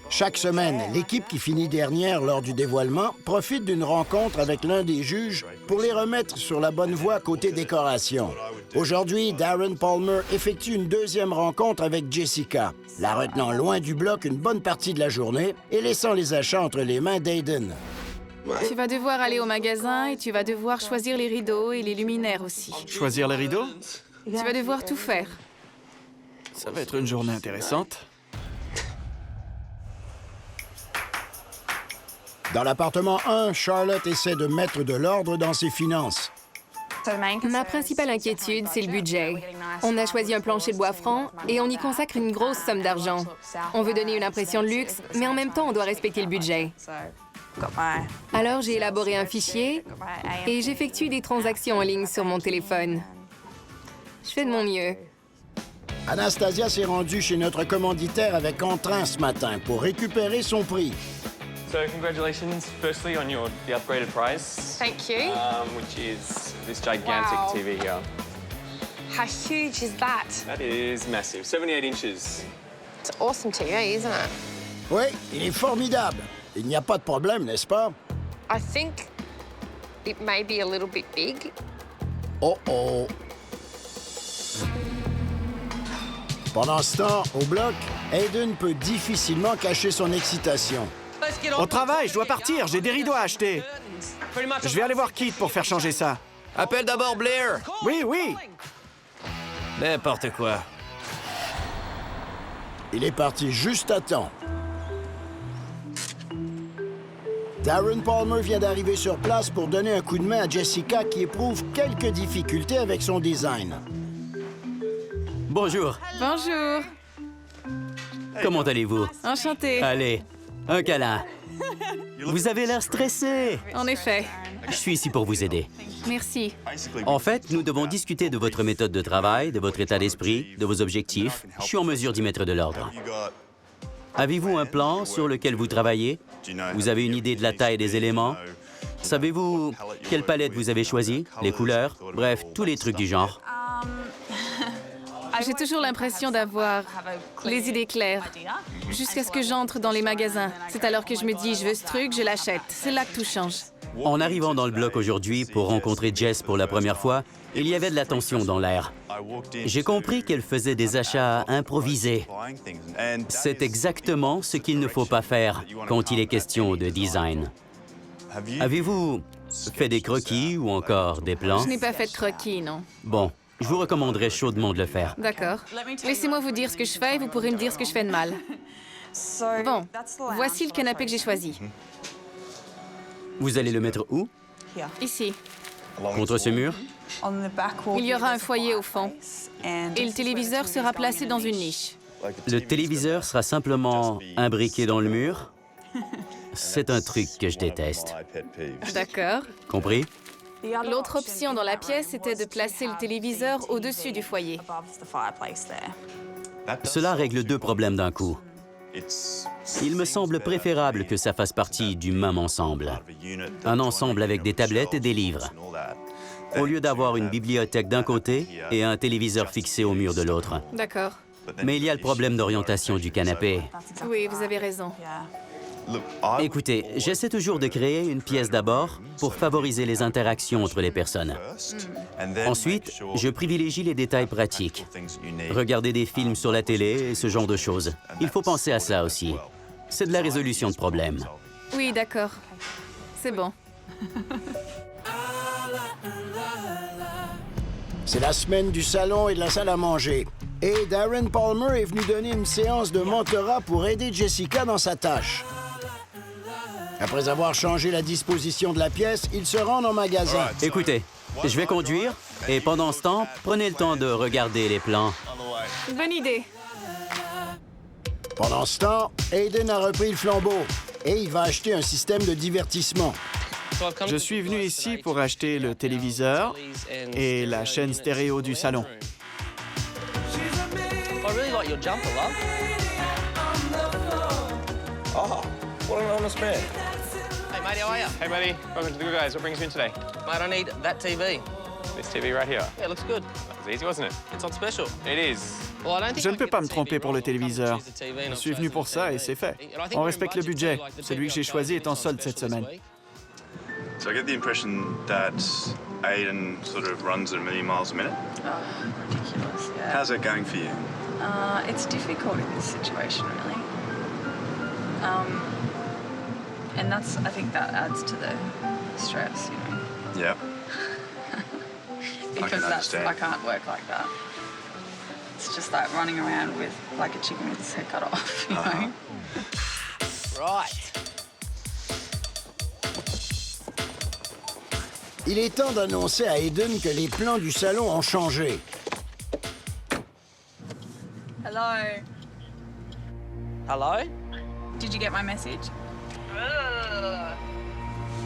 Chaque semaine, l'équipe qui finit dernière lors du dévoilement profite d'une rencontre avec l'un des juges pour les remettre sur la bonne voie côté décoration. Aujourd'hui, Darren Palmer effectue une deuxième rencontre avec Jessica, la retenant loin du bloc une bonne partie de la journée et laissant les achats entre les mains d'Aiden. Tu vas devoir aller au magasin et tu vas devoir choisir les rideaux et les luminaires aussi. Choisir les rideaux? Tu vas devoir tout faire. Ça va être une journée intéressante. Dans l'appartement 1, Charlotte essaie de mettre de l'ordre dans ses finances. Ma principale inquiétude, c'est le budget. On a choisi un plancher de bois franc et on y consacre une grosse somme d'argent. On veut donner une impression de luxe, mais en même temps, on doit respecter le budget. Alors, j'ai élaboré un fichier et j'effectue des transactions en ligne sur mon téléphone. Je fais de mon mieux. Anastasia s'est rendue chez notre commanditaire avec entrain ce matin pour récupérer son prix. So congratulations, firstly, on the upgraded price. Thank you. Which is this gigantic Wow. TV here. How huge is that? That is massive, 78 inches. It's an awesome TV, isn't it? Oui, il est formidable. Il n'y a pas de problème, n'est-ce pas? I think it may be a little bit big. Oh oh. Pendant ce temps, au bloc, Aiden peut difficilement cacher son excitation. Au travail, je dois partir, j'ai des rideaux à acheter. Je vais aller voir Kit pour faire changer ça. Appelle d'abord Blair. Oui, oui. N'importe quoi. Il est parti juste à temps. Darren Palmer vient d'arriver sur place pour donner un coup de main à Jessica qui éprouve quelques difficultés avec son design. Bonjour. Bonjour. Comment allez-vous? Enchantée. Allez, un câlin. Vous avez l'air stressé. En effet. Je suis ici pour vous aider. Merci. En fait, nous devons discuter de votre méthode de travail, de votre état d'esprit, de vos objectifs. Je suis en mesure d'y mettre de l'ordre. Avez-vous un plan sur lequel vous travaillez? Vous avez une idée de la taille des éléments? Savez-vous quelle palette vous avez choisie? Les couleurs? Bref, tous les trucs du genre. J'ai toujours l'impression d'avoir les idées claires, jusqu'à ce que j'entre dans les magasins. C'est alors que je me dis, je veux ce truc, je l'achète. C'est là que tout change. En arrivant dans le bloc aujourd'hui pour rencontrer Jess pour la première fois, il y avait de la tension dans l'air. J'ai compris qu'elle faisait des achats improvisés. C'est exactement ce qu'il ne faut pas faire quand il est question de design. Avez-vous fait des croquis ou encore des plans? Je n'ai pas fait de croquis, non. Bon, je vous recommanderais chaudement de le faire. D'accord. Laissez-moi vous dire ce que je fais et vous pourrez me dire ce que je fais de mal. Bon, voici le canapé que j'ai choisi. Vous allez le mettre où? Ici. Contre ce mur? Il y aura un foyer au fond. Et le téléviseur sera placé dans une niche. Le téléviseur sera simplement imbriqué dans le mur? C'est un truc que je déteste. D'accord. Compris? L'autre option dans la pièce était de placer le téléviseur au-dessus du foyer. Cela règle deux problèmes d'un coup. Il me semble préférable que ça fasse partie du même ensemble. Un ensemble avec des tablettes et des livres. Au lieu d'avoir une bibliothèque d'un côté et un téléviseur fixé au mur de l'autre. D'accord. Mais il y a le problème d'orientation du canapé. Oui, vous avez raison. Écoutez, j'essaie toujours de créer une pièce d'abord pour favoriser les interactions entre les personnes. Ensuite, je privilégie les détails pratiques. Regarder des films sur la télé et ce genre de choses. Il faut penser à ça aussi. C'est de la résolution de problèmes. Oui, d'accord. C'est bon. C'est la semaine du salon et de la salle à manger. Et Darren Palmer est venu donner une séance de mentorat pour aider Jessica dans sa tâche. Après avoir changé la disposition de la pièce, ils se rendent en magasin. Écoutez, je vais conduire et pendant ce temps, prenez le temps de regarder les plans. Bonne idée. Pendant ce temps, Aiden a repris le flambeau et il va acheter un système de divertissement. Je suis venu ici pour acheter le téléviseur et la chaîne stéréo du salon. I really like your jumper, love. Oh, what an honest man. Hey, matey, how are you? Hey, buddy. Welcome to the Good Guys. What brings you in today? Mate, I need that TV. This TV right here? Yeah, it looks good. That was easy, wasn't it? It's on special. It is. Well, I don't think Je ne peux pas me tromper pour le téléviseur. Je suis venu pour ça et c'est fait. On respecte le budget. Celui que j'ai choisi est en solde cette semaine. So I get the impression that Aiden sort of runs at a million miles a minute. Oh, ridiculous, yeah. How's that going for you? It's difficult in this situation, really. And I think that adds to the stress, you know. Yep. Because I can't work like that. It's just like running around with like a chicken with its head cut off, you know. Right. Il est temps d'annoncer à Aiden que les plans du salon ont changé. Hello. Hello? Did you get my message?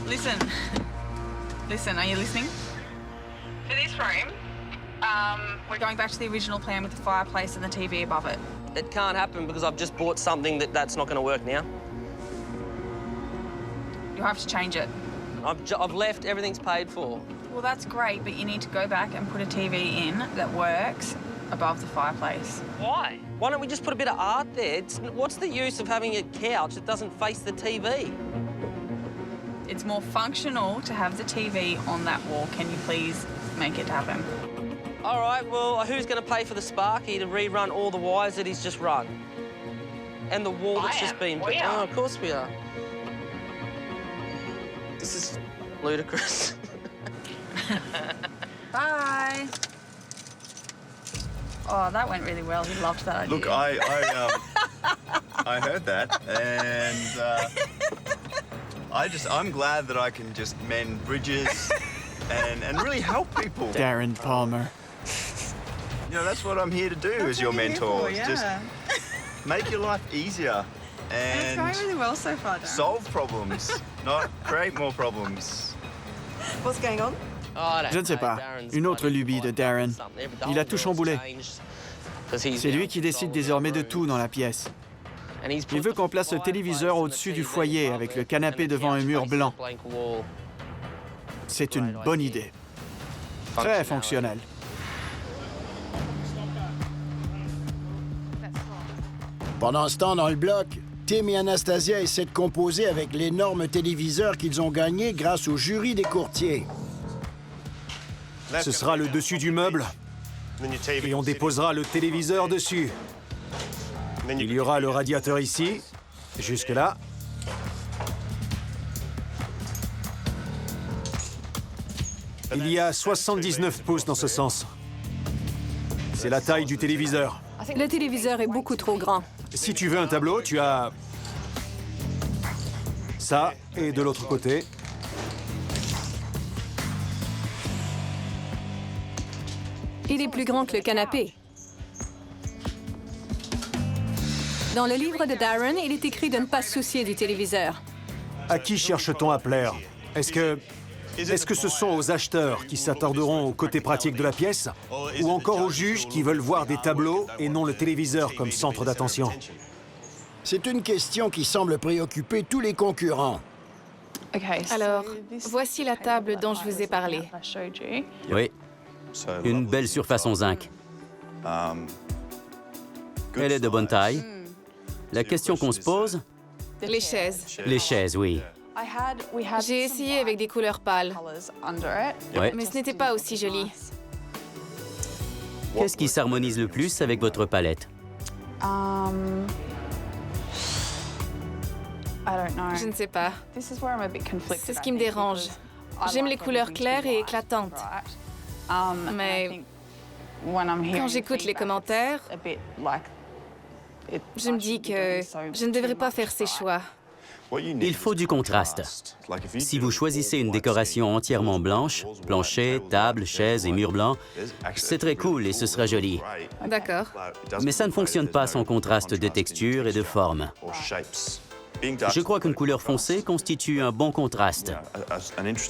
Listen. Listen, are you listening? For this room, we're going back to the original plan with the fireplace and the TV above it. It can't happen because I've just bought something that's not going to work now. You'll have to change it. I've left, everything's paid for. Well, that's great, but you need to go back and put a TV in that works above the fireplace. Why? Why don't we just put a bit of art there? What's the use of having a couch that doesn't face the TV? It's more functional to have the TV on that wall. Can you please make it happen? All right, well, who's going to pay for the Sparky to rerun all the wires that he's just run? And the wall that's just been... We are. Oh, of course we are. This is ludicrous. Bye. Oh, that went really well. He loved that idea. Look, I heard that, and I'm glad that I can just mend bridges and really help people. Darren Palmer. You know, that's what I'm here to do as your mentor. Yeah. Just make your life easier It's going really well so far, Darren. solve problems, not create more problems. What's going on? Je ne sais pas. Une autre lubie de Darren. Il a tout chamboulé. C'est lui qui décide désormais de tout dans la pièce. Il veut qu'on place le téléviseur au-dessus du foyer avec le canapé devant un mur blanc. C'est une bonne idée. Très fonctionnel. Pendant ce temps, dans le bloc, Tim et Anastasia essaient de composer avec l'énorme téléviseur qu'ils ont gagné grâce au jury des courtiers. Ce sera le dessus du meuble et on déposera le téléviseur dessus. Il y aura le radiateur ici, jusque-là. Il y a 79 pouces dans ce sens. C'est la taille du téléviseur. Le téléviseur est beaucoup trop grand. Si tu veux un tableau, tu as ça et de l'autre côté. Il est plus grand que le canapé. Dans le livre de Darren, il est écrit de ne pas se soucier du téléviseur. À qui cherche-t-on à plaire? Est-ce que ce sont aux acheteurs qui s'attarderont au côté pratique de la pièce ou encore aux juges qui veulent voir des tableaux et non le téléviseur comme centre d'attention? C'est une question qui semble préoccuper tous les concurrents. Alors, voici la table dont je vous ai parlé. Oui. Une belle surface en zinc. Elle est de bonne taille. La question qu'on se pose... Les chaises. Les chaises, oui. J'ai essayé avec des couleurs pâles. Ouais. Mais ce n'était pas aussi joli. Qu'est-ce qui s'harmonise le plus avec votre palette? Je ne sais pas. C'est ce qui me dérange. J'aime les couleurs claires et éclatantes. Mais quand j'écoute les commentaires, je me dis que je ne devrais pas faire ces choix. Il faut du contraste. Si vous choisissez une décoration entièrement blanche, plancher, table, chaise et mur blanc, c'est très cool et ce sera joli. D'accord. Mais ça ne fonctionne pas sans contraste de texture et de forme. Je crois qu'une couleur foncée constitue un bon contraste.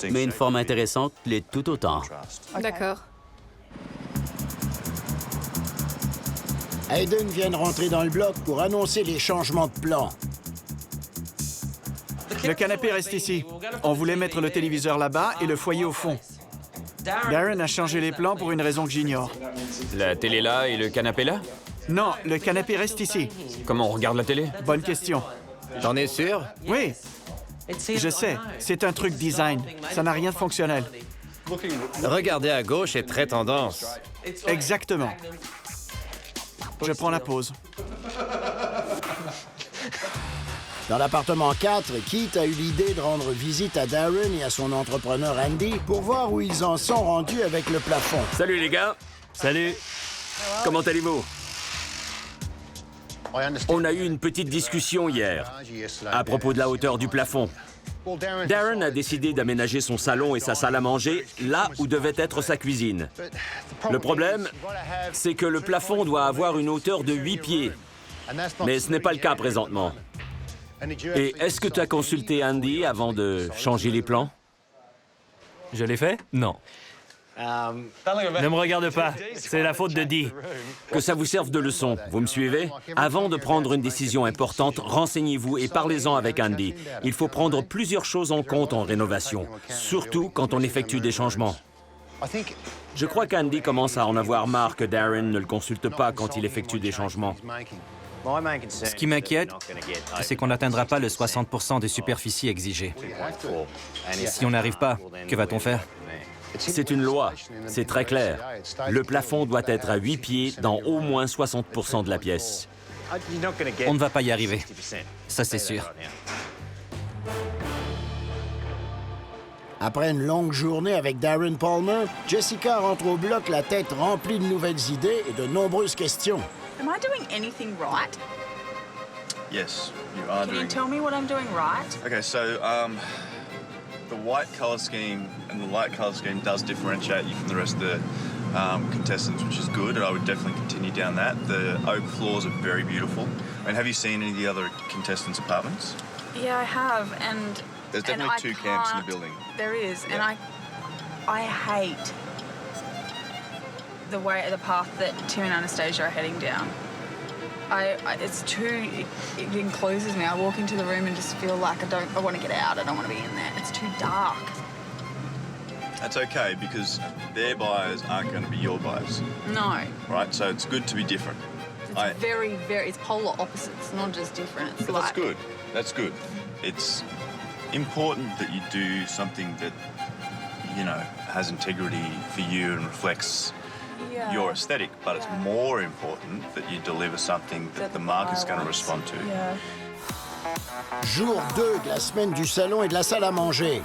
Mais une forme intéressante l'est tout autant. D'accord. Hayden vient de rentrer dans le bloc pour annoncer les changements de plan. Le canapé reste ici. On voulait mettre le téléviseur là-bas et le foyer au fond. Darren a changé les plans pour une raison que j'ignore. La télé là et le canapé là? Non, le canapé reste ici. Comment on regarde la télé? Bonne question. T'en es sûr? Oui. Je sais, c'est un truc design. Ça n'a rien de fonctionnel. Regarder à gauche est très tendance. Exactement. Je prends la pause. Dans l'appartement 4, Keith a eu l'idée de rendre visite à Darren et à son entrepreneur Andy pour voir où ils en sont rendus avec le plafond. Salut les gars. Salut. Comment allez-vous? On a eu une petite discussion hier à propos de la hauteur du plafond. Darren a décidé d'aménager son salon et sa salle à manger là où devait être sa cuisine. Le problème, c'est que le plafond doit avoir une hauteur de 8 pieds. Mais ce n'est pas le cas présentement. Et est-ce que tu as consulté Andy avant de changer les plans? Je l'ai fait? Non. Ne me regarde pas. C'est la faute de Dee. Que ça vous serve de leçon, vous me suivez? Avant de prendre une décision importante, renseignez-vous et parlez-en avec Andy. Il faut prendre plusieurs choses en compte en rénovation, surtout quand on effectue des changements. Je crois qu'Andy commence à en avoir marre que Darren ne le consulte pas quand il effectue des changements. Ce qui m'inquiète, c'est qu'on n'atteindra pas le 60% de superficie exigée. Si on n'arrive pas, que va-t-on faire? C'est une loi, c'est très clair. Le plafond doit être à 8 pieds dans au moins 60% de la pièce. On ne va pas y arriver. Ça, c'est sûr. Après une longue journée avec Darren Palmer, Jessica rentre au bloc la tête remplie de nouvelles idées et de nombreuses questions. Am I doing anything right? Yes, you are Can doing. you tell me what I'm doing right? Okay, so the white color scheme and the light color scheme does differentiate you from the rest of the contestants, which is good, and I would definitely continue down that. The oak floors are very beautiful. And have you seen any of the other contestants' apartments? Yeah, I have, and There's definitely two camps in the building. There is, Yeah. and I hate the path that Tim and Anastasia are heading down. It's too. It encloses me. I walk into the room and just feel like I want to get out. I don't want to be in there. It's too dark. That's okay, because their buyers aren't going to be your buyers, No, right? So it's good to be different. it's very, very. It's polar opposites, not just different. It's But like that's good. That's good. It's important that you do something that, you know, has integrity for you and reflects your aesthetic, but it's more important that you deliver something that the market's going to respond to. Jour 2 de la semaine du salon et de la salle à manger.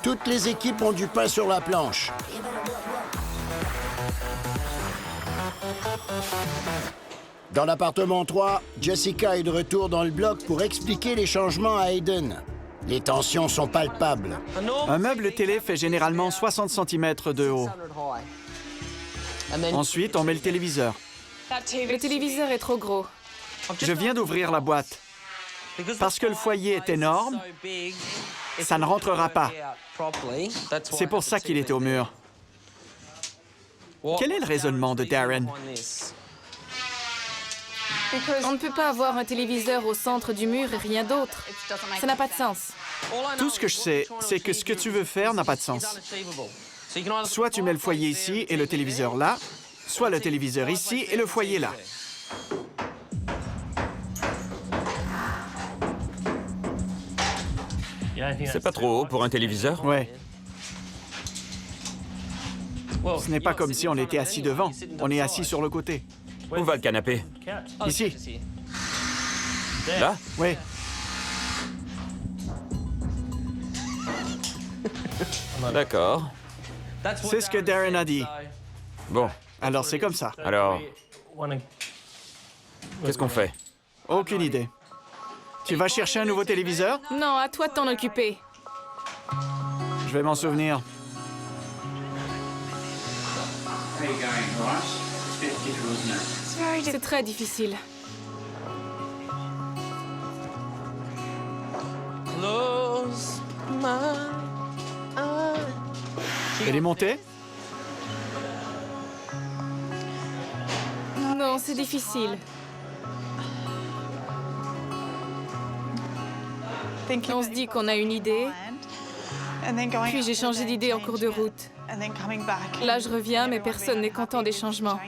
Toutes les équipes ont du pain sur la planche. Dans l'appartement 3, Jessica est de retour dans le bloc pour expliquer les changements à Aiden. Les tensions sont palpables. Un meuble télé fait généralement 60 cm de haut. Ensuite, on met le téléviseur. Le téléviseur est trop gros. Je viens d'ouvrir la boîte. Parce que le foyer est énorme, ça ne rentrera pas. C'est pour ça qu'il était au mur. Quel est le raisonnement de Darren? On ne peut pas avoir un téléviseur au centre du mur et rien d'autre. Ça n'a pas de sens. Tout ce que je sais, c'est que ce que tu veux faire n'a pas de sens. Soit tu mets le foyer ici et le téléviseur là, soit le téléviseur ici et le foyer là. C'est pas trop haut pour un téléviseur? Ouais. Ce n'est pas comme si on était assis devant. On est assis sur le côté. Où va le canapé? Ici. Là? Oui. D'accord. C'est ce que Darren a dit. Bon. Alors c'est comme ça. Alors, qu'est-ce qu'on fait? Aucune idée. Tu vas chercher un nouveau téléviseur? Non, à toi de t'en occuper. Je vais m'en souvenir. C'est très difficile. Elle est montée? Non, c'est difficile. On se dit qu'on a une idée, puis j'ai changé d'idée en cours de route. Là, je reviens, mais personne n'est content des changements.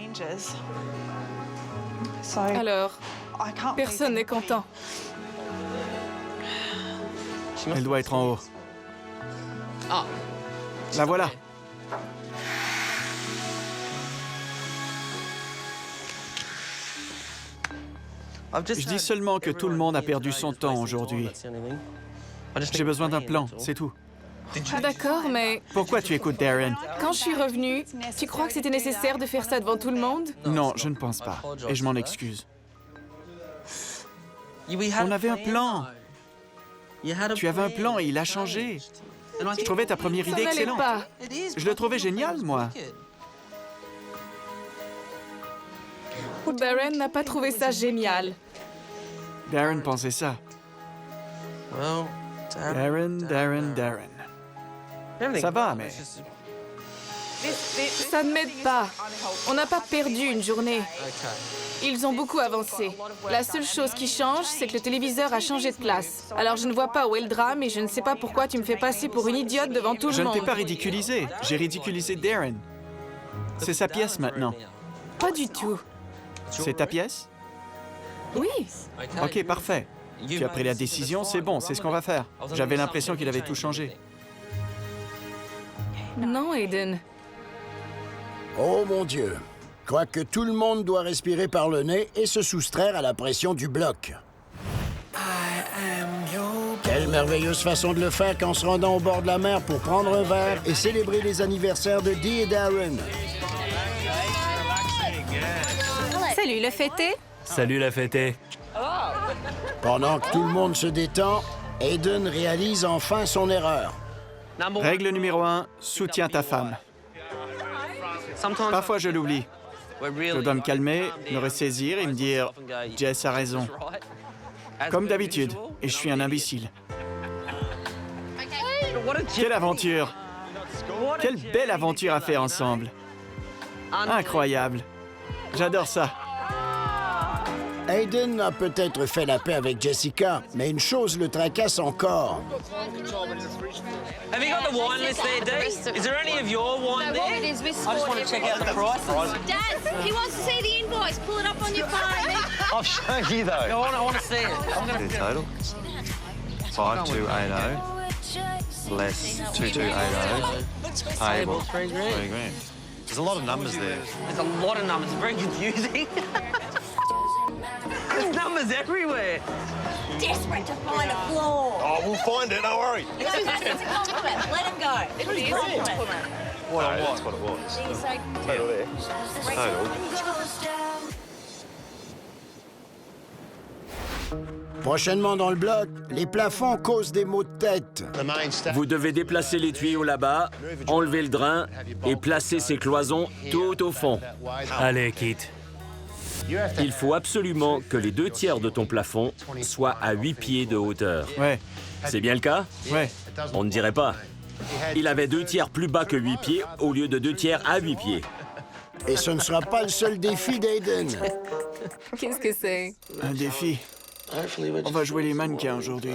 Alors, personne n'est content. Elle doit être en haut. La voilà. Je dis seulement que tout le monde a perdu son temps aujourd'hui. J'ai besoin d'un plan, c'est tout. D'accord, mais Pourquoi tu écoutes Darren? quand je suis revenue, tu crois que c'était nécessaire de faire ça devant tout le monde? Non, je ne pense pas. Et je m'en excuse. On avait un plan. Tu avais un plan et il a changé. Je trouvais ta première idée Ça n'allait excellente. pas. Je le trouvais génial, moi. Darren n'a pas trouvé ça génial. Darren pensait ça. Darren. Ça va, mais... Ça ne m'aide pas. On n'a pas perdu une journée. Ils ont beaucoup avancé. La seule chose qui change, c'est que le téléviseur a changé de place. Alors je ne vois pas où est le drame et je ne sais pas pourquoi tu me fais passer pour une idiote devant tout Je le ne monde. t'ai pas ridiculisé. J'ai ridiculisé Darren. C'est sa pièce maintenant. Pas du tout. C'est ta pièce? Oui. Ok, parfait. Tu as pris la décision, c'est bon, c'est ce qu'on va faire. J'avais l'impression qu'il avait tout changé. Non, Aiden. Oh mon Dieu. Je crois que tout le monde doit respirer par le nez et se soustraire à la pression du bloc. Quelle merveilleuse façon de le faire qu'en se rendant au bord de la mer pour prendre un verre et célébrer les anniversaires de Dee et Darren. Salut, le fêté. Salut la fêtée. Pendant que tout le monde se détend, Aiden réalise enfin son erreur. Règle numéro 1, soutiens ta femme. Parfois, je l'oublie. Je dois me calmer, me ressaisir et me dire « Jess a raison ». Comme d'habitude, et je suis un imbécile. Quelle aventure! Quelle belle aventure à faire ensemble! Incroyable! J'adore ça! Aiden a peut-être fait la paix avec Jessica, mais une chose le tracasse encore. Have you got the wine list there, Dee? Is there any of your wine there? I just want to check out the prices. Dad, he wants to see the invoice. Pull it up on your phone. I'll show you though. I want to see it. I'm going The total 5280 less 2280 payable 3 grand. There's a lot of numbers there. There's a lot of numbers. It's very confusing. There's numbers everywhere. Desperate to find a flaw. Oh, we'll find it, don't worry. It's a compliment. Let him go. It is a compliment. What on what? That's what it was. Total there. Total. Prochainement dans le bloc, les plafonds causent des maux de tête. Vous devez déplacer les tuyaux là-bas, enlever le drain et placer ces cloisons tout au fond. Allez, Kit. Il faut absolument que les 2 tiers de ton plafond soient à 8 pieds de hauteur. Ouais. C'est bien le cas? Ouais. On ne dirait pas. Il avait 2 tiers plus bas que 8 pieds au lieu de 2 tiers à 8 pieds. Et ce ne sera pas le seul défi d'Aiden. Qu'est-ce que c'est? Un défi. On va jouer les mannequins aujourd'hui.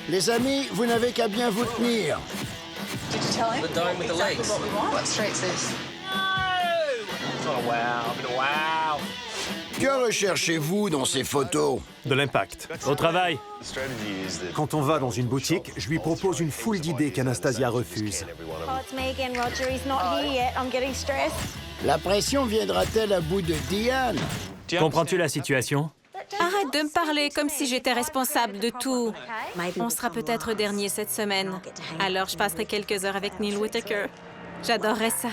Les amis, vous n'avez qu'à bien vous tenir. Did you tell him? The dome with the legs. What street's this? Wow. Que recherchez-vous dans ces photos? De l'impact. Au travail. Quand on va dans une boutique, je lui propose une foule d'idées qu'Anastasia refuse. Oh, it's me again, Roger. He's not here yet. I'm getting stressed. La pression viendra-t-elle à bout de Diane? Comprends-tu la situation? Arrête de me parler comme si j'étais responsable de tout. On sera peut-être dernier cette semaine. Alors je passerai quelques heures avec Neil Whitaker. J'adorerais ça.